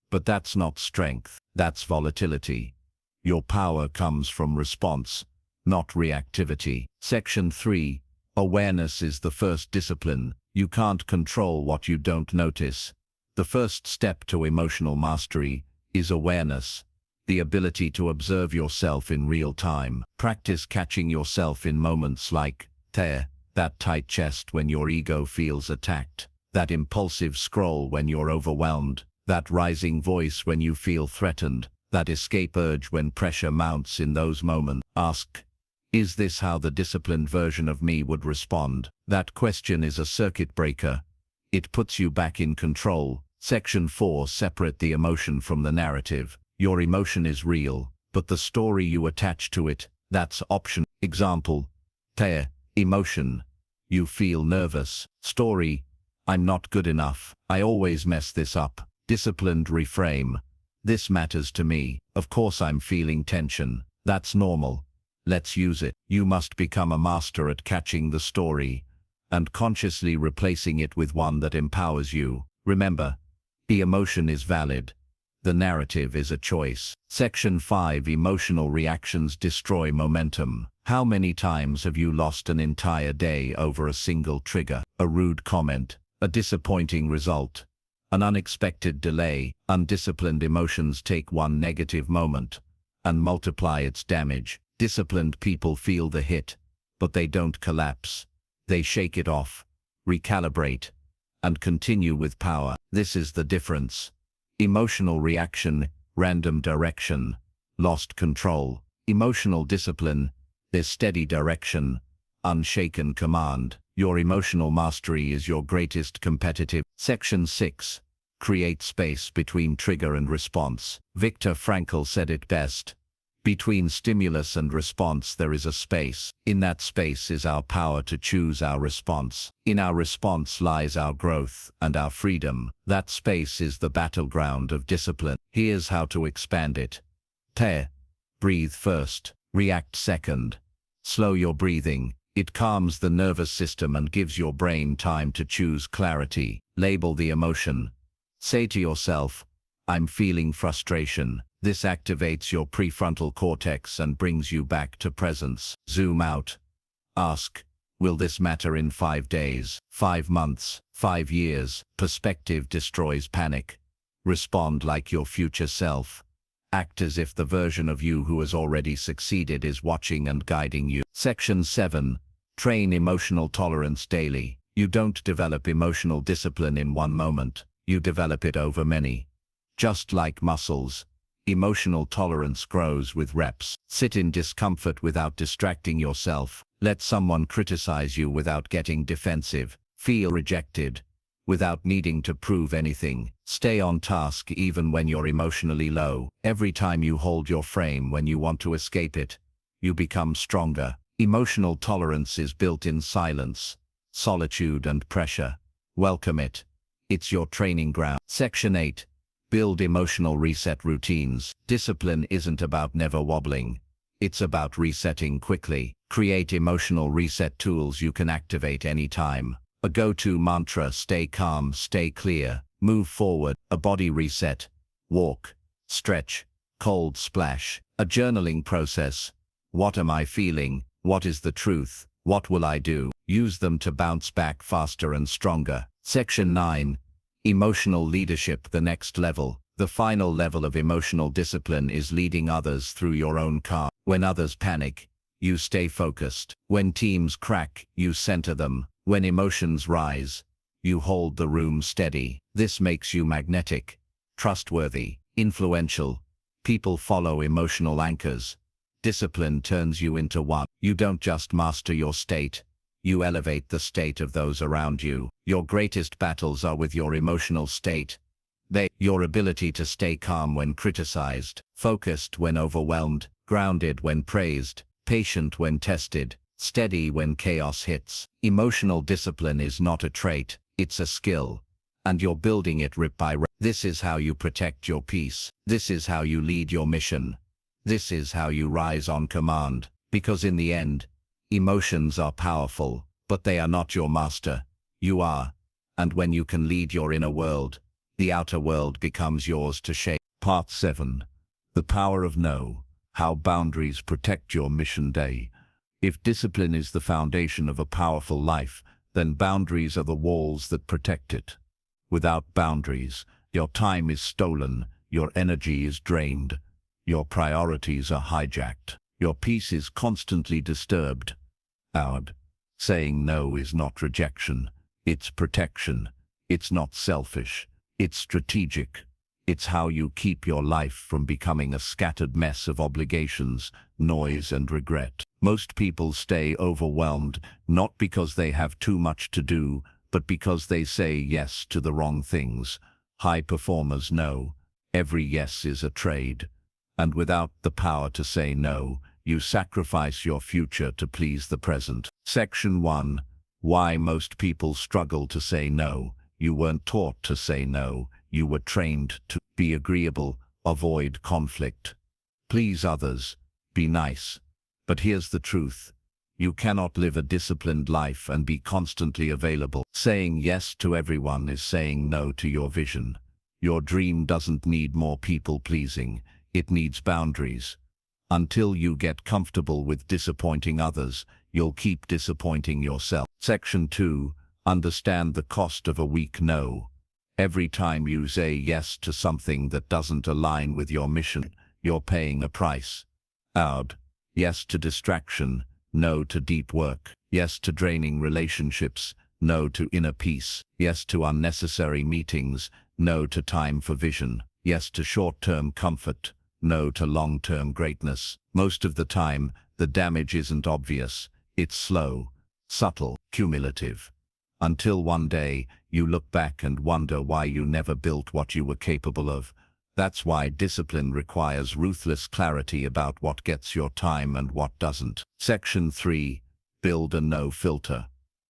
S1: But that's not strength, that's volatility. Your power comes from response, not reactivity. Section 3. Awareness is the first discipline. You can't control what you don't notice. The first step to emotional mastery is awareness, the ability to observe yourself in real time. Practice catching yourself in moments like, that tight chest when your ego feels attacked, that impulsive scroll when you're overwhelmed, that rising voice when you feel threatened, that escape urge when pressure mounts. In those moments, ask, is this how the disciplined version of me would respond? That question is a circuit breaker. It puts you back in control. Section 4. Separate the emotion from the narrative. Your emotion is real, but the story you attach to it, that's option. Example, emotion, you feel nervous. Story, I'm not good enough. I always mess this up. Disciplined reframe, this matters to me. Of course I'm feeling tension. That's normal. Let's use it. You must become a master at catching the story and consciously replacing it with one that empowers you. Remember, the emotion is valid. The narrative is a choice. Section 5. Emotional reactions destroy momentum. How many times have you lost an entire day over a single trigger? A rude comment, a disappointing result, an unexpected delay. Undisciplined emotions take one negative moment and multiply its damage. Disciplined people feel the hit, but they don't collapse. They shake it off, recalibrate, and continue with power. This is the difference. Emotional reaction, random direction, lost control. Emotional discipline, there's steady direction, unshaken command. Your emotional mastery is your greatest competitive. Section 6. Create space between trigger and response. Viktor Frankl said it best. Between stimulus and response there is a space. In that space is our power to choose our response. In our response lies our growth and our freedom. That space is the battleground of discipline. Here's how to expand it. Breathe first. React second. Slow your breathing. It calms the nervous system and gives your brain time to choose clarity. Label the emotion. Say to yourself, I'm feeling frustration. This activates your prefrontal cortex and brings you back to presence. Zoom out. Ask, will this matter in 5 days, 5 months, 5 years? Perspective destroys panic. Respond like your future self. Act as if the version of you who has already succeeded is watching and guiding you. Section 7. Train emotional tolerance daily. You don't develop emotional discipline in one moment. You develop it over many. Just like muscles, emotional tolerance grows with reps. Sit in discomfort without distracting yourself. Let someone criticize you without getting defensive. Feel rejected without needing to prove anything. Stay on task even when you're emotionally low. Every time you hold your frame when you want to escape it, you become stronger. Emotional tolerance is built in silence, solitude and pressure. Welcome it. It's your training ground. Section 8. Build emotional reset routines. Discipline isn't about never wobbling. It's about resetting quickly. Create emotional reset tools you can activate anytime. A go-to mantra: stay calm, stay clear, move forward. A body reset: walk, stretch, cold splash. A journaling process: what am I feeling? What is the truth? What will I do? Use them to bounce back faster and stronger. Section 9. Emotional leadership, the next level. The final level of emotional discipline is leading others through your own calm. When others panic, you stay focused. When teams crack, you center them. When emotions rise, you hold the room steady. This makes you magnetic, trustworthy, influential. People follow emotional anchors. Discipline turns you into one. You don't just master your state, you elevate the state of those around you. Your greatest battles are with your emotional state. Your ability to stay calm when criticized, focused when overwhelmed, grounded when praised, patient when tested, steady when chaos hits. Emotional discipline is not a trait, it's a skill. And you're building it rip by rip. This is how you protect your peace. This is how you lead your mission. This is how you rise on command, because in the end, emotions are powerful, but they are not your master. You are. And when you can lead your inner world, the outer world becomes yours to shape. Part 7. The Power of No. How Boundaries Protect Your Mission Day. If discipline is the foundation of a powerful life, then boundaries are the walls that protect it. Without boundaries, your time is stolen, your energy is drained, your priorities are hijacked, your peace is constantly disturbed. Saying no is not rejection, it's protection. It's not selfish, it's strategic. It's how you keep your life from becoming a scattered mess of obligations, noise, and regret. Most people stay overwhelmed, not because they have too much to do, but because they say yes to the wrong things. High performers know every yes is a trade. And without the power to say no, you sacrifice your future to please the present. Section 1. Why most people struggle to say no. You weren't taught to say no. You were trained to be agreeable, avoid conflict, please others, be nice. But here's the truth. You cannot live a disciplined life and be constantly available. Saying yes to everyone is saying no to your vision. Your dream doesn't need more people pleasing. It needs boundaries. Until you get comfortable with disappointing others, you'll keep disappointing yourself. Section 2. Understand the cost of a weak no. Every time you say yes to something that doesn't align with your mission, you're paying a price. Yes to distraction, no to deep work. Yes to draining relationships, no to inner peace. Yes to unnecessary meetings, no to time for vision. Yes to short-term comfort, no to long-term greatness. Most of the time, the damage isn't obvious. It's slow, subtle, cumulative. Until one day, you look back and wonder why you never built what you were capable of. That's why discipline requires ruthless clarity about what gets your time and what doesn't. Section 3. Build a no filter.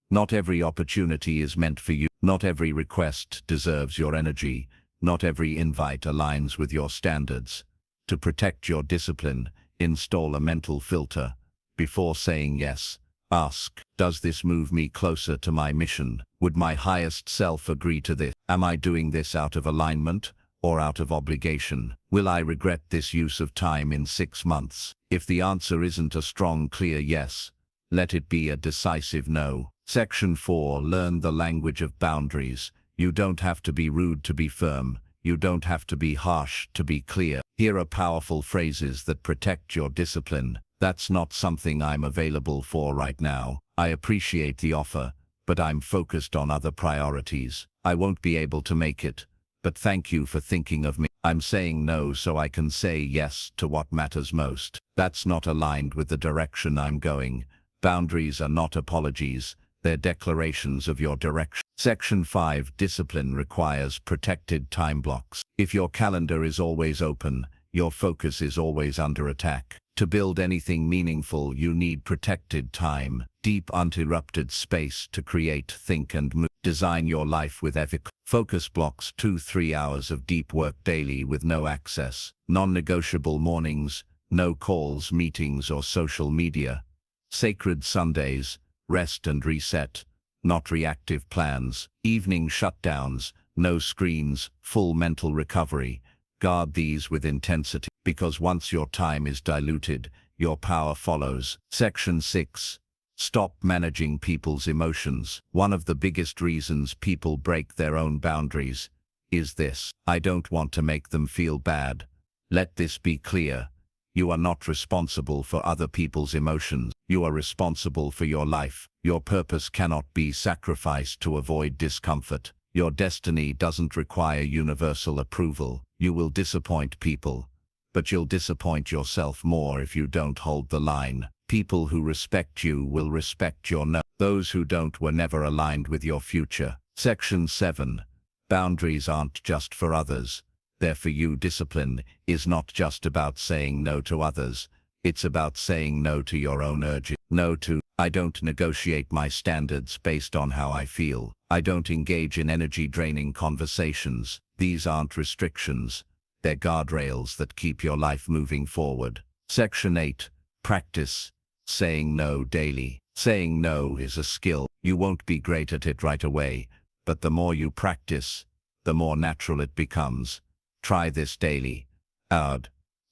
S1: Not every opportunity is meant for you. Not every request deserves your energy. Not every invite aligns with your standards. To protect your discipline, install a mental filter. Before saying yes, ask, does this move me closer to my mission? Would my highest self agree to this? Am I doing this out of alignment or out of obligation? Will I regret this use of time in 6 months? If the answer isn't a strong, clear yes, let it be a decisive no. Section 4. Learn the language of boundaries. You don't have to be rude to be firm. You don't have to be harsh to be clear. Here are powerful phrases that protect your discipline. That's not something I'm available for right now. I appreciate the offer, but I'm focused on other priorities. I won't be able to make it, but thank you for thinking of me. I'm saying no so I can say yes to what matters most. That's not aligned with the direction I'm going. Boundaries are not apologies. They're declarations of your direction. Section 5. Discipline requires protected time blocks. If your calendar is always open, your focus is always under attack. To build anything meaningful, you need protected time, deep uninterrupted space to create, think, and move. Design your life with ethical focus blocks. 2-3 hours of deep work daily with no access. Non-negotiable mornings, no calls, meetings, or social media. Sacred Sundays, rest and reset, not reactive plans. Evening shutdowns, no screens, full mental recovery. Guard these with intensity, because once your time is diluted, your power follows. Section 6. Stop managing people's emotions. One of the biggest reasons people break their own boundaries is this: I don't want to make them feel bad. Let this be clear. You are not responsible for other people's emotions. You are responsible for your life. Your purpose cannot be sacrificed to avoid discomfort. Your destiny doesn't require universal approval. You will disappoint people, but you'll disappoint yourself more if you don't hold the line. People who respect you will respect your no. Those who don't were never aligned with your future. Section 7. Boundaries aren't just for others. They're for you. Discipline is not just about saying no to others. It's about saying no to your own urges. No to, I don't negotiate my standards based on how I feel. I don't engage in energy-draining conversations. These aren't restrictions. They're guardrails that keep your life moving forward. Section 8. Practice saying no daily. Saying no is a skill. You won't be great at it right away, but the more you practice, the more natural it becomes. Try this daily.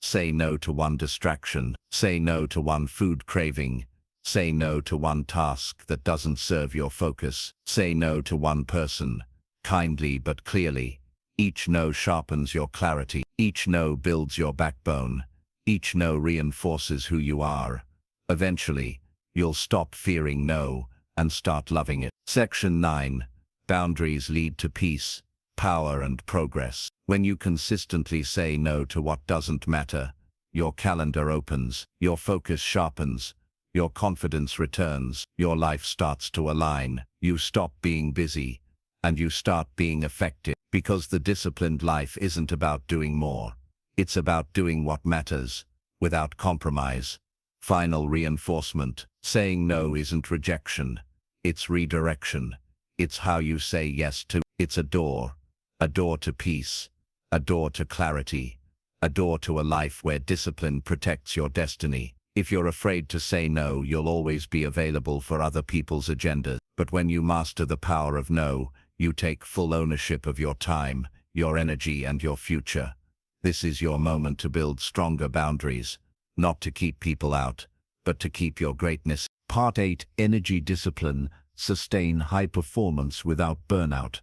S1: Say no to one distraction. Say no to one food craving. Say no to one task that doesn't serve your focus. Say no to one person, kindly but clearly. Each no sharpens your clarity. Each no builds your backbone. Each no reinforces who you are. Eventually, you'll stop fearing no and start loving it. Section 9. Boundaries lead to peace, power and progress. When you consistently say no to what doesn't matter, your calendar opens, your focus sharpens, your confidence returns, your life starts to align. You stop being busy, and you start being effective, because the disciplined life isn't about doing more. It's about doing what matters, without compromise. Final reinforcement. Saying no isn't rejection. It's redirection. It's how you say yes to. It's a door to peace, a door to clarity, a door to a life where discipline protects your destiny. If you're afraid to say no, you'll always be available for other people's agendas. But when you master the power of no, you take full ownership of your time, your energy, and your future. This is your moment to build stronger boundaries, not to keep people out, but to keep your greatness. Part 8. Energy discipline. Sustain high performance without burnout.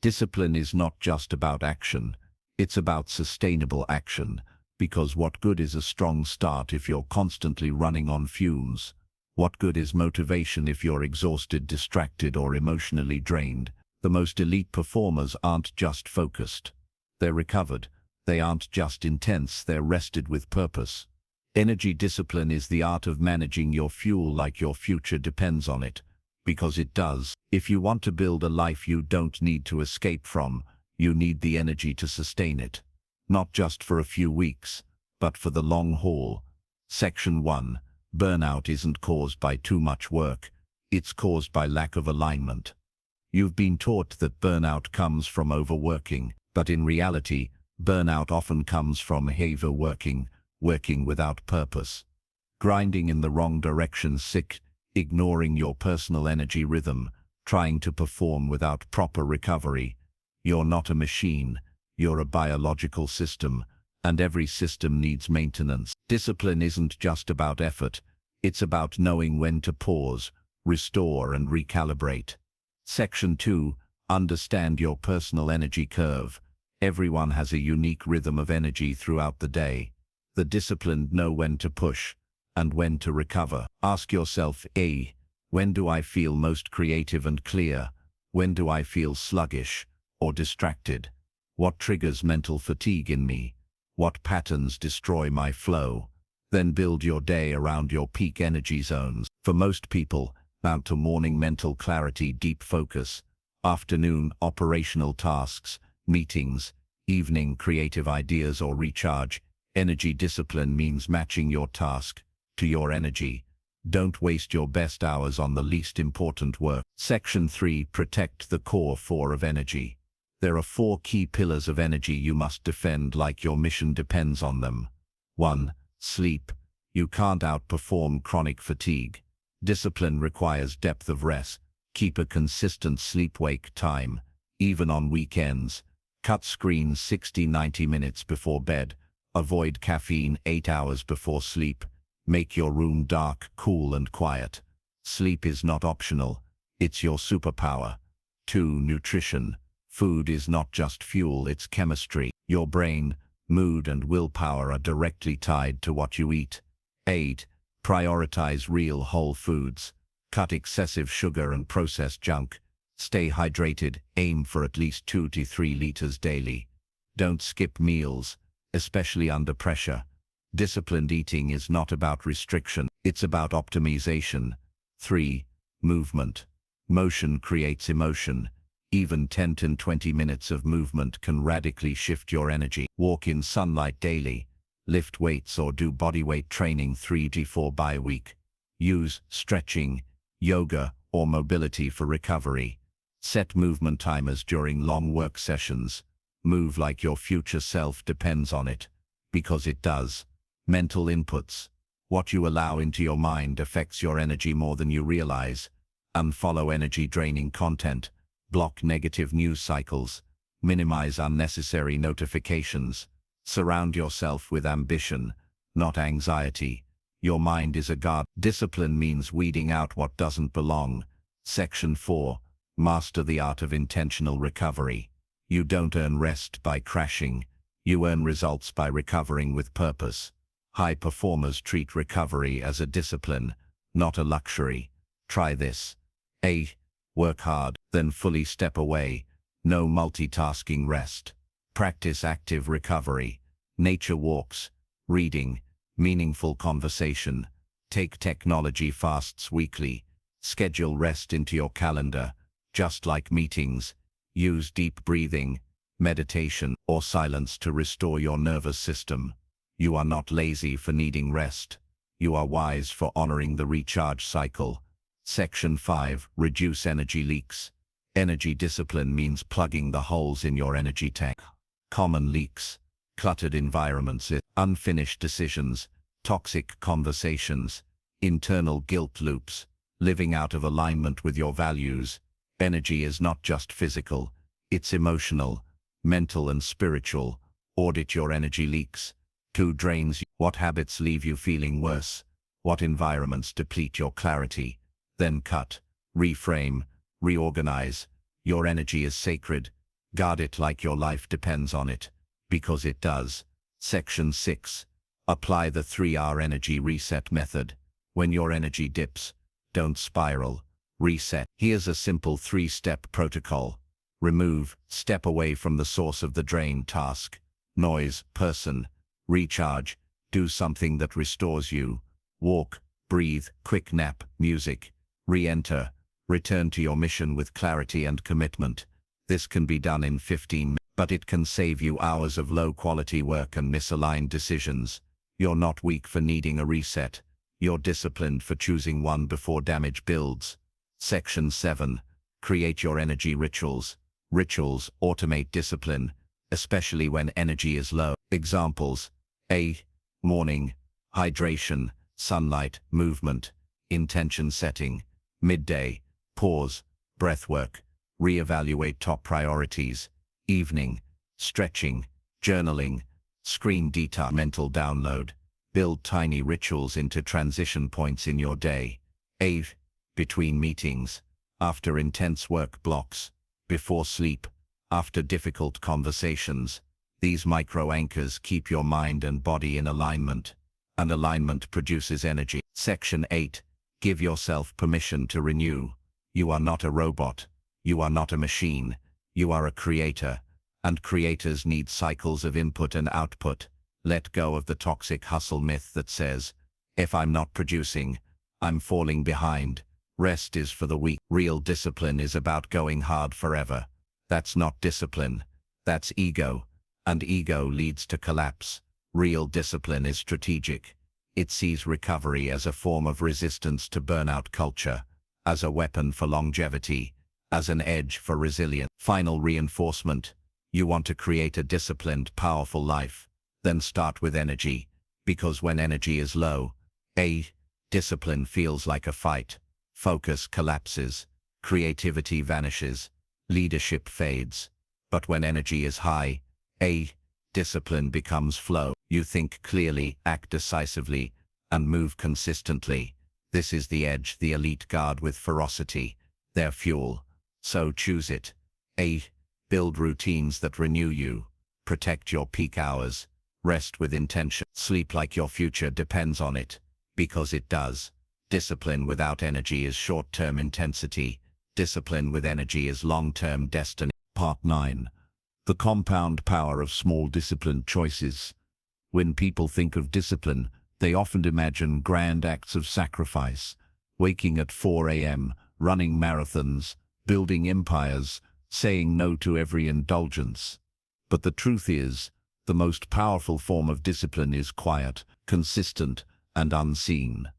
S1: Discipline is not just about action, it's about sustainable action, because what good is a strong start if you're constantly running on fumes? What good is motivation if you're exhausted, distracted, or emotionally drained? The most elite performers aren't just focused. They're recovered. They aren't just intense, they're rested with purpose. Energy discipline is the art of managing your fuel like your future depends on it. Because it does. If you want to build a life you don't need to escape from, you need the energy to sustain it. Not just for a few weeks, but for the long haul. Section 1. Burnout isn't caused by too much work. It's caused by lack of alignment. You've been taught that burnout comes from overworking, but in reality, burnout often comes from overworking, working without purpose. Grinding in the wrong direction, ignoring your personal energy rhythm, trying to perform without proper recovery. You're not a machine, you're a biological system, and every system needs maintenance. Discipline isn't just about effort, it's about knowing when to pause, restore, and recalibrate. Section 2. Understand your personal energy curve. Everyone has a unique rhythm of energy throughout the day. The disciplined know when to push and when to recover. Ask yourself, when do I feel most creative and clear? When do I feel sluggish or distracted? What triggers mental fatigue in me? What patterns destroy my flow? Then build your day around your peak energy zones. For most people, mount to morning mental clarity, deep focus, afternoon operational tasks, meetings, evening creative ideas or recharge. Energy discipline means matching your task to your energy. Don't waste your best hours on the least important work. Section 3. Protect the core 4 of energy. There are 4 key pillars of energy you must defend like your mission depends on them. 1. Sleep. You can't outperform chronic fatigue. Discipline requires depth of rest. Keep a consistent sleep-wake time, even on weekends. Cut screens 60-90 minutes before bed. Avoid caffeine 8 hours before sleep. Make your room dark, cool, and quiet. Sleep is not optional, it's your superpower. 2. Nutrition. Food is not just fuel, it's chemistry. Your brain, mood, and willpower are directly tied to what you eat. 8. Prioritize real whole foods. Cut excessive sugar and processed junk. Stay hydrated, aim for at least 2 to 3 liters daily. Don't skip meals, especially under pressure. Disciplined eating is not about restriction, it's about optimization. 3. Movement. Motion creates emotion. Even 10 to 20 minutes of movement can radically shift your energy. Walk in sunlight daily. Lift weights or do bodyweight training 3 to 4 by week. Use stretching, yoga, or mobility for recovery. Set movement timers during long work sessions. Move like your future self depends on it, because it does. Mental inputs. What you allow into your mind affects your energy more than you realize. Unfollow energy-draining content. Block negative news cycles. Minimize unnecessary notifications. Surround yourself with ambition, not anxiety. Your mind is a guard. Discipline means weeding out what doesn't belong. Section 4. Master the art of intentional recovery. You don't earn rest by crashing. You earn results by recovering with purpose. High performers treat recovery as a discipline, not a luxury. Try this. A. Work hard, then fully step away. No multitasking rest. Practice active recovery. Nature walks, reading, meaningful conversation. Take technology fasts weekly. Schedule rest into your calendar, just like meetings. Use deep breathing, meditation, or silence to restore your nervous system. You are not lazy for needing rest. You are wise for honoring the recharge cycle. Section 5. Reduce energy leaks. Energy discipline means plugging the holes in your energy tank. Common leaks. Cluttered environments, unfinished decisions, toxic conversations, internal guilt loops, living out of alignment with your values. Energy is not just physical, it's emotional, mental and spiritual. Audit your energy leaks. Who drains you? What habits leave you feeling worse? What environments deplete your clarity? Then cut, reframe, reorganize. Your energy is sacred. Guard it like your life depends on it, because it does. Section 6. Apply the 3R energy reset method. When your energy dips, don't spiral. Reset. Here's a simple 3-step protocol. Remove, step away from the source of the drain. Task, noise, person. Recharge, do something that restores you. Walk, breathe, quick nap, music. Re-enter, return to your mission with clarity and commitment. This can be done in 15 minutes, but it can save you hours of low-quality work and misaligned decisions. You're not weak for needing a reset. You're disciplined for choosing one before damage builds. Section 7. Create your energy rituals. Rituals automate discipline, especially when energy is low. Examples. A. Morning. Hydration, sunlight, movement, intention setting. Midday. Pause, breathwork, reevaluate top priorities. Evening. Stretching, journaling, screen detox. Mental download. Build tiny rituals into transition points in your day. A. Between meetings. After intense work blocks. Before sleep. After difficult conversations. These micro-anchors keep your mind and body in alignment. And alignment produces energy. Section 8. Give yourself permission to renew. You are not a robot. You are not a machine. You are a creator. And creators need cycles of input and output. Let go of the toxic hustle myth that says, if I'm not producing, I'm falling behind. Rest is for the weak. Real discipline is about going hard forever. That's not discipline. That's ego. And ego leads to collapse. Real discipline is strategic. It sees recovery as a form of resistance to burnout culture, as a weapon for longevity, as an edge for resilience. Final reinforcement. You want to create a disciplined, powerful life. Then start with energy, because when energy is low, discipline feels like a fight. Focus collapses, creativity vanishes, leadership fades. But when energy is high, discipline becomes flow. You think clearly, act decisively, and move consistently. This is the edge the elite guard with ferocity, their fuel. So choose it. Build routines that renew you. Protect your peak hours. Rest with intention. Sleep like your future depends on it, because it does. Discipline without energy is short-term intensity. Discipline with energy is long-term destiny. Part 9. The compound power of small disciplined choices. When people think of discipline, they often imagine grand acts of sacrifice. Waking at 4 a.m., running marathons, building empires, saying no to every indulgence. But the truth is, the most powerful form of discipline is quiet, consistent, and unseen.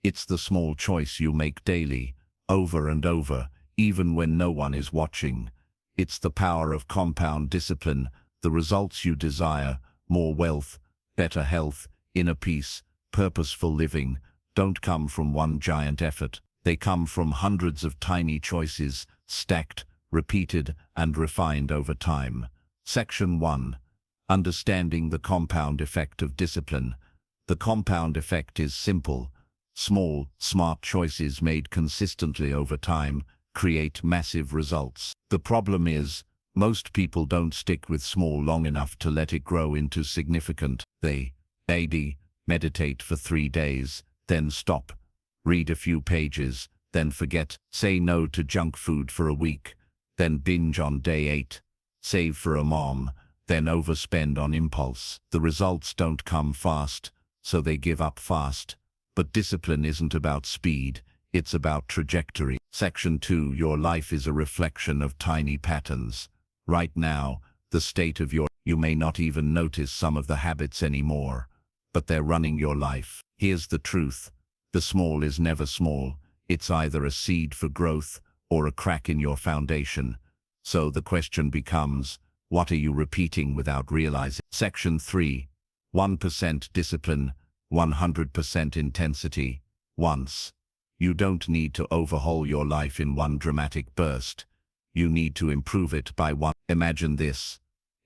S1: It's the small choice you make daily, over and over, even when no one is watching. It's the power of compound discipline, the results you desire, more wealth, better health, inner peace, purposeful living don't come from one giant effort. They come from hundreds of tiny choices, stacked, repeated, and refined over time. Section 1. Understanding the compound effect of discipline. The compound effect is simple. Small, smart choices made consistently over time create massive results. The problem is, most people don't stick with small long enough to let it grow into significant. They meditate for 3 days, then stop. Read a few pages, then forget. Say no to junk food for a week, then binge on day 8. Save for a mom, then overspend on impulse. The results don't come fast, so they give up fast. But discipline isn't about speed, it's about trajectory. Section 2. Your life is a reflection of tiny patterns. Right now, the state of you may not even notice some of the habits anymore, but they're running your life. Here's the truth. The small is never small. It's either a seed for growth or a crack in your foundation. So the question becomes, what are you repeating without realizing? Section 3. 1% discipline, 100% intensity. Once. You don't need to overhaul your life in one dramatic burst. You need to improve it by one. Imagine this.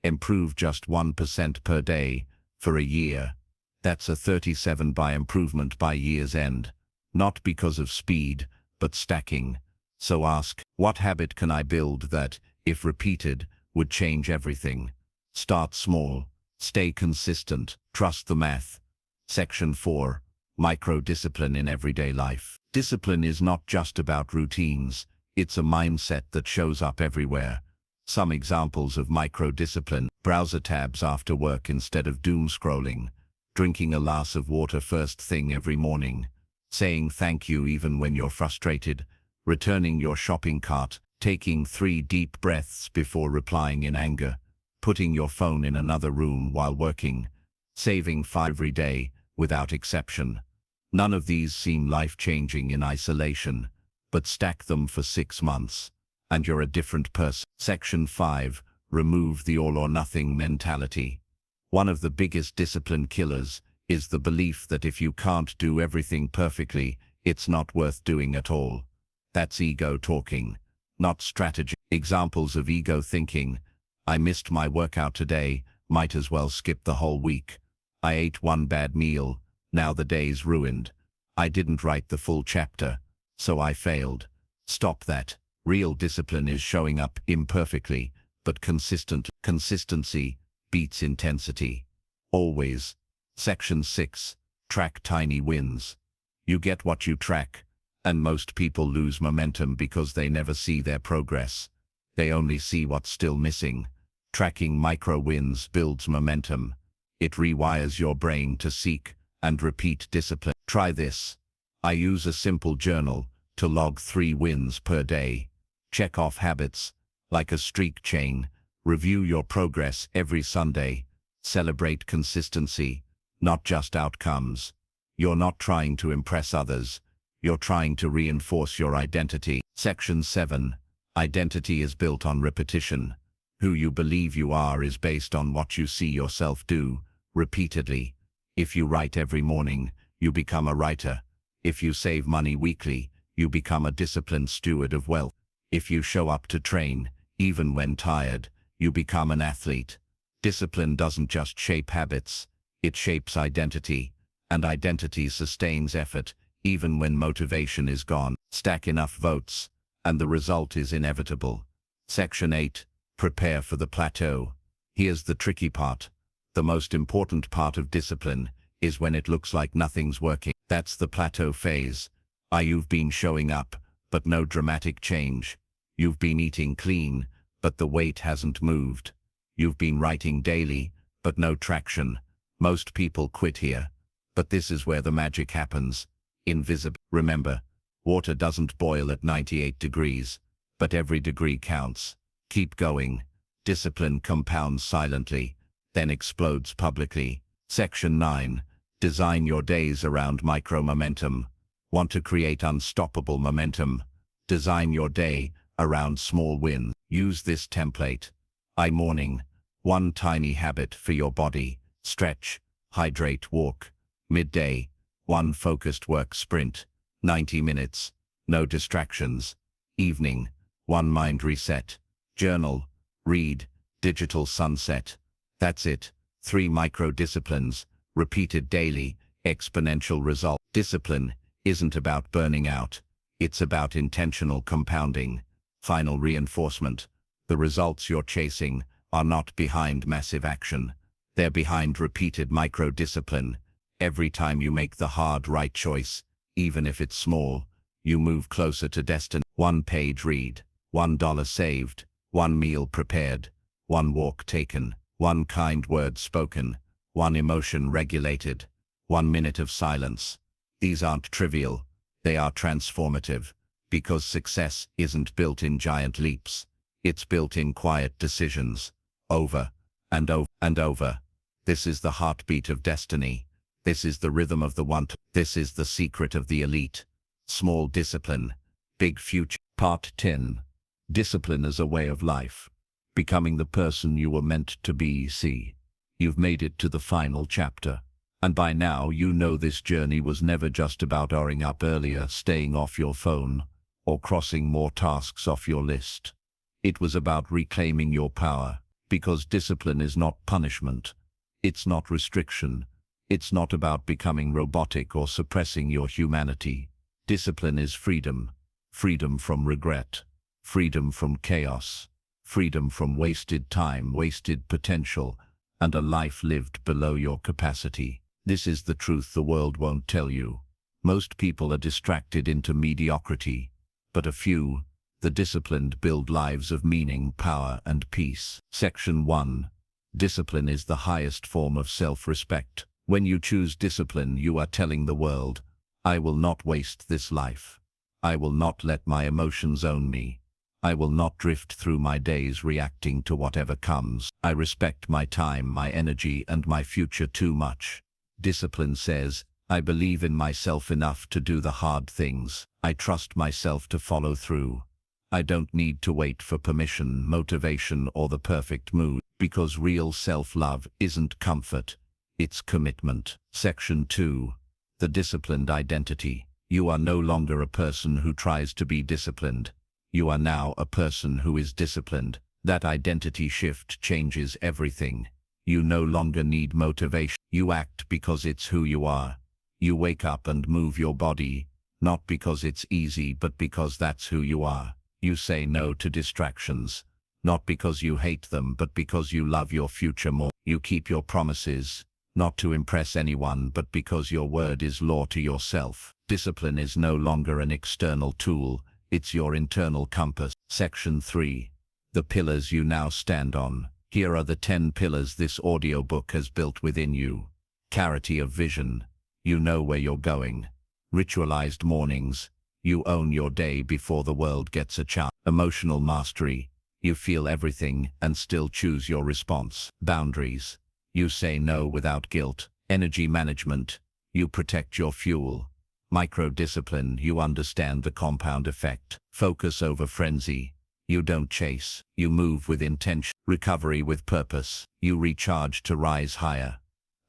S1: Improve just 1% per day for a year. That's a 37 by improvement by year's end. Not because of speed, but stacking. So ask, what habit can I build that, if repeated, would change everything? Start small. Stay consistent. Trust the math. Section 4. Micro-discipline in everyday life. Discipline is not just about routines. It's a mindset that shows up everywhere. Some examples of micro-discipline: browser tabs after work instead of doom scrolling, drinking a glass of water first thing every morning, saying thank you even when you're frustrated, returning your shopping cart, taking 3 deep breaths before replying in anger, putting your phone in another room while working, saving 5 every day, without exception. None of these seem life-changing in isolation, but stack them for 6 months, and you're a different person. Section 5. Remove the all-or-nothing mentality. One of the biggest discipline killers is the belief that if you can't do everything perfectly, it's not worth doing at all. That's ego talking, not strategy. Examples of ego thinking: I missed my workout today, might as well skip the whole week. I ate one bad meal, now the day's ruined. I didn't write the full chapter, so I failed. Stop that. Real discipline is showing up imperfectly, but consistent. Consistency beats intensity. Always. Section 6. Track tiny wins. You get what you track, and most people lose momentum because they never see their progress. They only see what's still missing. Tracking micro wins builds momentum. It rewires your brain to seek and repeat discipline. Try this. I use a simple journal to log 3 wins per day. Check off habits, like a streak chain. Review your progress every Sunday. Celebrate consistency, not just outcomes. You're not trying to impress others. You're trying to reinforce your identity. Section 7. Identity is built on repetition. Who you believe you are is based on what you see yourself do, repeatedly. If you write every morning, you become a writer. If you save money weekly, you become a disciplined steward of wealth. If you show up to train, even when tired, you become an athlete. Discipline doesn't just shape habits, it shapes identity, and identity sustains effort, even when motivation is gone. Stack enough votes, and the result is inevitable. Section 8. Prepare for the plateau. Here's the tricky part. The most important part of discipline is when it looks like nothing's working. That's the plateau phase. You've been showing up, but no dramatic change. You've been eating clean, but the weight hasn't moved. You've been writing daily, but no traction. Most people quit here. But this is where the magic happens. Invisible. Remember, water doesn't boil at 98 degrees, but every degree counts. Keep going. Discipline compounds silently, then explodes publicly. Section 9. Design your days around micro-momentum. Want to create unstoppable momentum? Design your day around small wins. Use this template. Morning. 1 tiny habit for your body. Stretch, hydrate, walk. Midday, one focused work sprint, 90 minutes, no distractions. Evening, one mind reset, journal, read, digital sunset. That's it, 3 micro-disciplines, repeated daily, exponential result. Discipline isn't about burning out, it's about intentional compounding. Final reinforcement, the results you're chasing are not behind massive action. They're behind repeated micro-discipline. Every time you make the hard right choice, even if it's small, you move closer to destiny. 1 page read, $1 saved, 1 meal prepared, 1 walk taken, 1 kind word spoken, 1 emotion regulated, 1 minute of silence. These aren't trivial, they are transformative, because success isn't built in giant leaps. It's built in quiet decisions, over and over and over. This is the heartbeat of destiny. This is the rhythm of the one. This is the secret of the elite. Small discipline, big future. Part 10. Discipline as a way of life. Becoming the person you were meant to be. See, you've made it to the final chapter. And by now you know this journey was never just about hurrying up earlier, staying off your phone, or crossing more tasks off your list. It was about reclaiming your power, because discipline is not punishment. It's not restriction. It's not about becoming robotic or suppressing your humanity. Discipline is freedom. Freedom from regret. Freedom from chaos. Freedom from wasted time, wasted potential, and a life lived below your capacity. This is the truth the world won't tell you. Most people are distracted into mediocrity, but a few, the disciplined, build lives of meaning, power, and peace. Section 1. Discipline is the highest form of self-respect. When you choose discipline, you are telling the world, I will not waste this life. I will not let my emotions own me. I will not drift through my days reacting to whatever comes. I respect my time, my energy, and my future too much. Discipline says, I believe in myself enough to do the hard things. I trust myself to follow through. I don't need to wait for permission, motivation, or the perfect mood, because real self-love isn't comfort, it's commitment. Section 2. The disciplined identity. You are no longer a person who tries to be disciplined. You are now a person who is disciplined. That identity shift changes everything. You no longer need motivation. You act because it's who you are. You wake up and move your body, not because it's easy, but because that's who you are. You say no to distractions, not because you hate them, but because you love your future more. You keep your promises, not to impress anyone, but because your word is law to yourself. Discipline is no longer an external tool, it's your internal compass. Section 3. The pillars you now stand on. Here are the 10 pillars this audiobook has built within you. Clarity of vision. You know where you're going. Ritualized mornings. You own your day before the world gets a chance. Emotional mastery. You feel everything and still choose your response. Boundaries. You say no without guilt. Energy management. You protect your fuel. Micro-discipline. You understand the compound effect. Focus over frenzy. You don't chase. You move with intention. Recovery with purpose. You recharge to rise higher.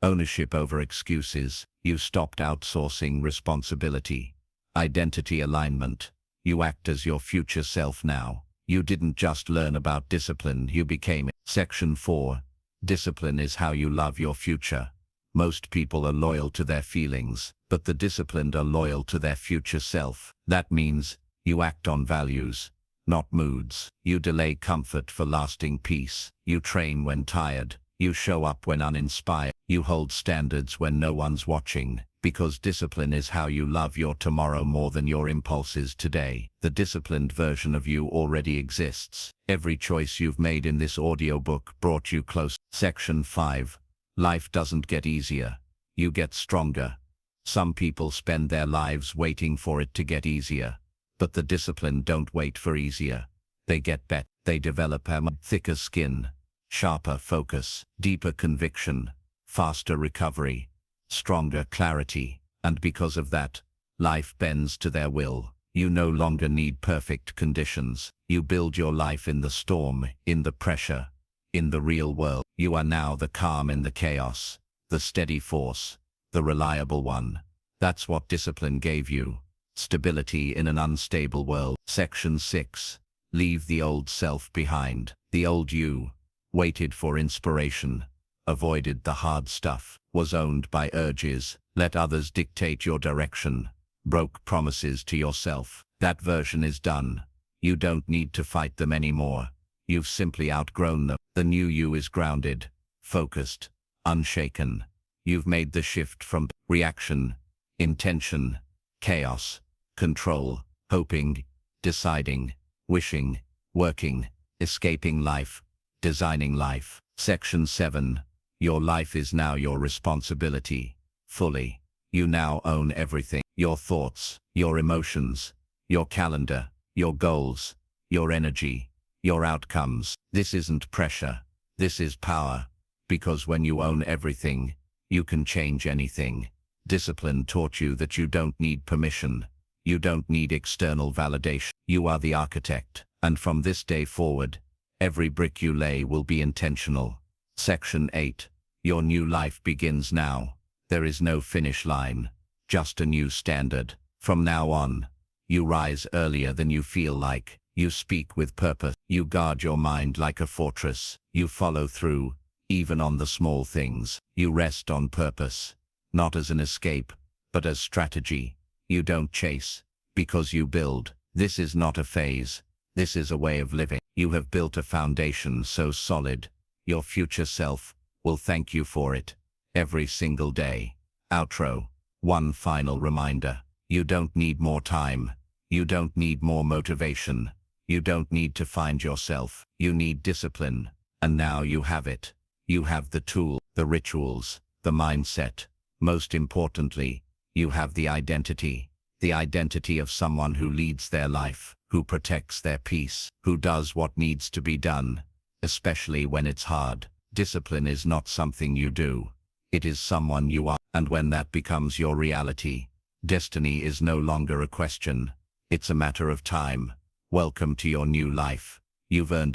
S1: Ownership over excuses. You stopped outsourcing responsibility. Identity alignment. You act as your future self now. You didn't just learn about discipline, you became it. Section 4. Discipline is how you love your future. Most people are loyal to their feelings, but the disciplined are loyal to their future self. That means you act on values, not moods. You delay comfort for lasting peace. You train when tired. You show up when uninspired. You hold standards when no one's watching, because discipline is how you love your tomorrow more than your impulses today. The disciplined version of you already exists. Every choice you've made in this audiobook brought you close. Section 5. Life doesn't get easier. You get stronger. Some people spend their lives waiting for it to get easier. But the disciplined don't wait for easier. They get better. They develop a thicker skin, sharper focus, deeper conviction, faster recovery, stronger clarity. And because of that, life bends to their will. You no longer need perfect conditions. You build your life in the storm, in the pressure, in the real world. You are now the calm in the chaos, the steady force, the reliable one. That's what discipline gave you. Stability in an unstable world. Section 6. Leave the old self behind. The old you waited for inspiration, avoided the hard stuff, was owned by urges, let others dictate your direction, broke promises to yourself. That version is done. You don't need to fight them anymore. You've simply outgrown them. The new you is grounded, focused, unshaken. You've made the shift from reaction, intention, chaos, control, hoping, deciding, wishing, working, escaping life, designing life. Section 7. Your life is now your responsibility, fully. You now own everything. Your thoughts, your emotions, your calendar, your goals, your energy, your outcomes. This isn't pressure. This is power. Because when you own everything, you can change anything. Discipline taught you that you don't need permission. You don't need external validation. You are the architect. And from this day forward, every brick you lay will be intentional. Section 8. Your new life begins now. There is no finish line, just a new standard. From now on, you rise earlier than you feel like. You speak with purpose. You guard your mind like a fortress. You follow through, even on the small things. You rest on purpose, not as an escape, but as strategy. You don't chase, because you build. This is not a phase. This is a way of living. You have built a foundation so solid, your future self will thank you for it every single day. Outro. One final reminder. You don't need more time. You don't need more motivation. You don't need to find yourself. You need discipline. And now you have it. You have the tool, the rituals, the mindset. Most importantly, you have the identity of someone who leads their life, who protects their peace, who does what needs to be done, especially when it's hard. Discipline is not something you do. It is someone you are. And when that becomes your reality, destiny is no longer a question. It's a matter of time. Welcome to your new life. You've earned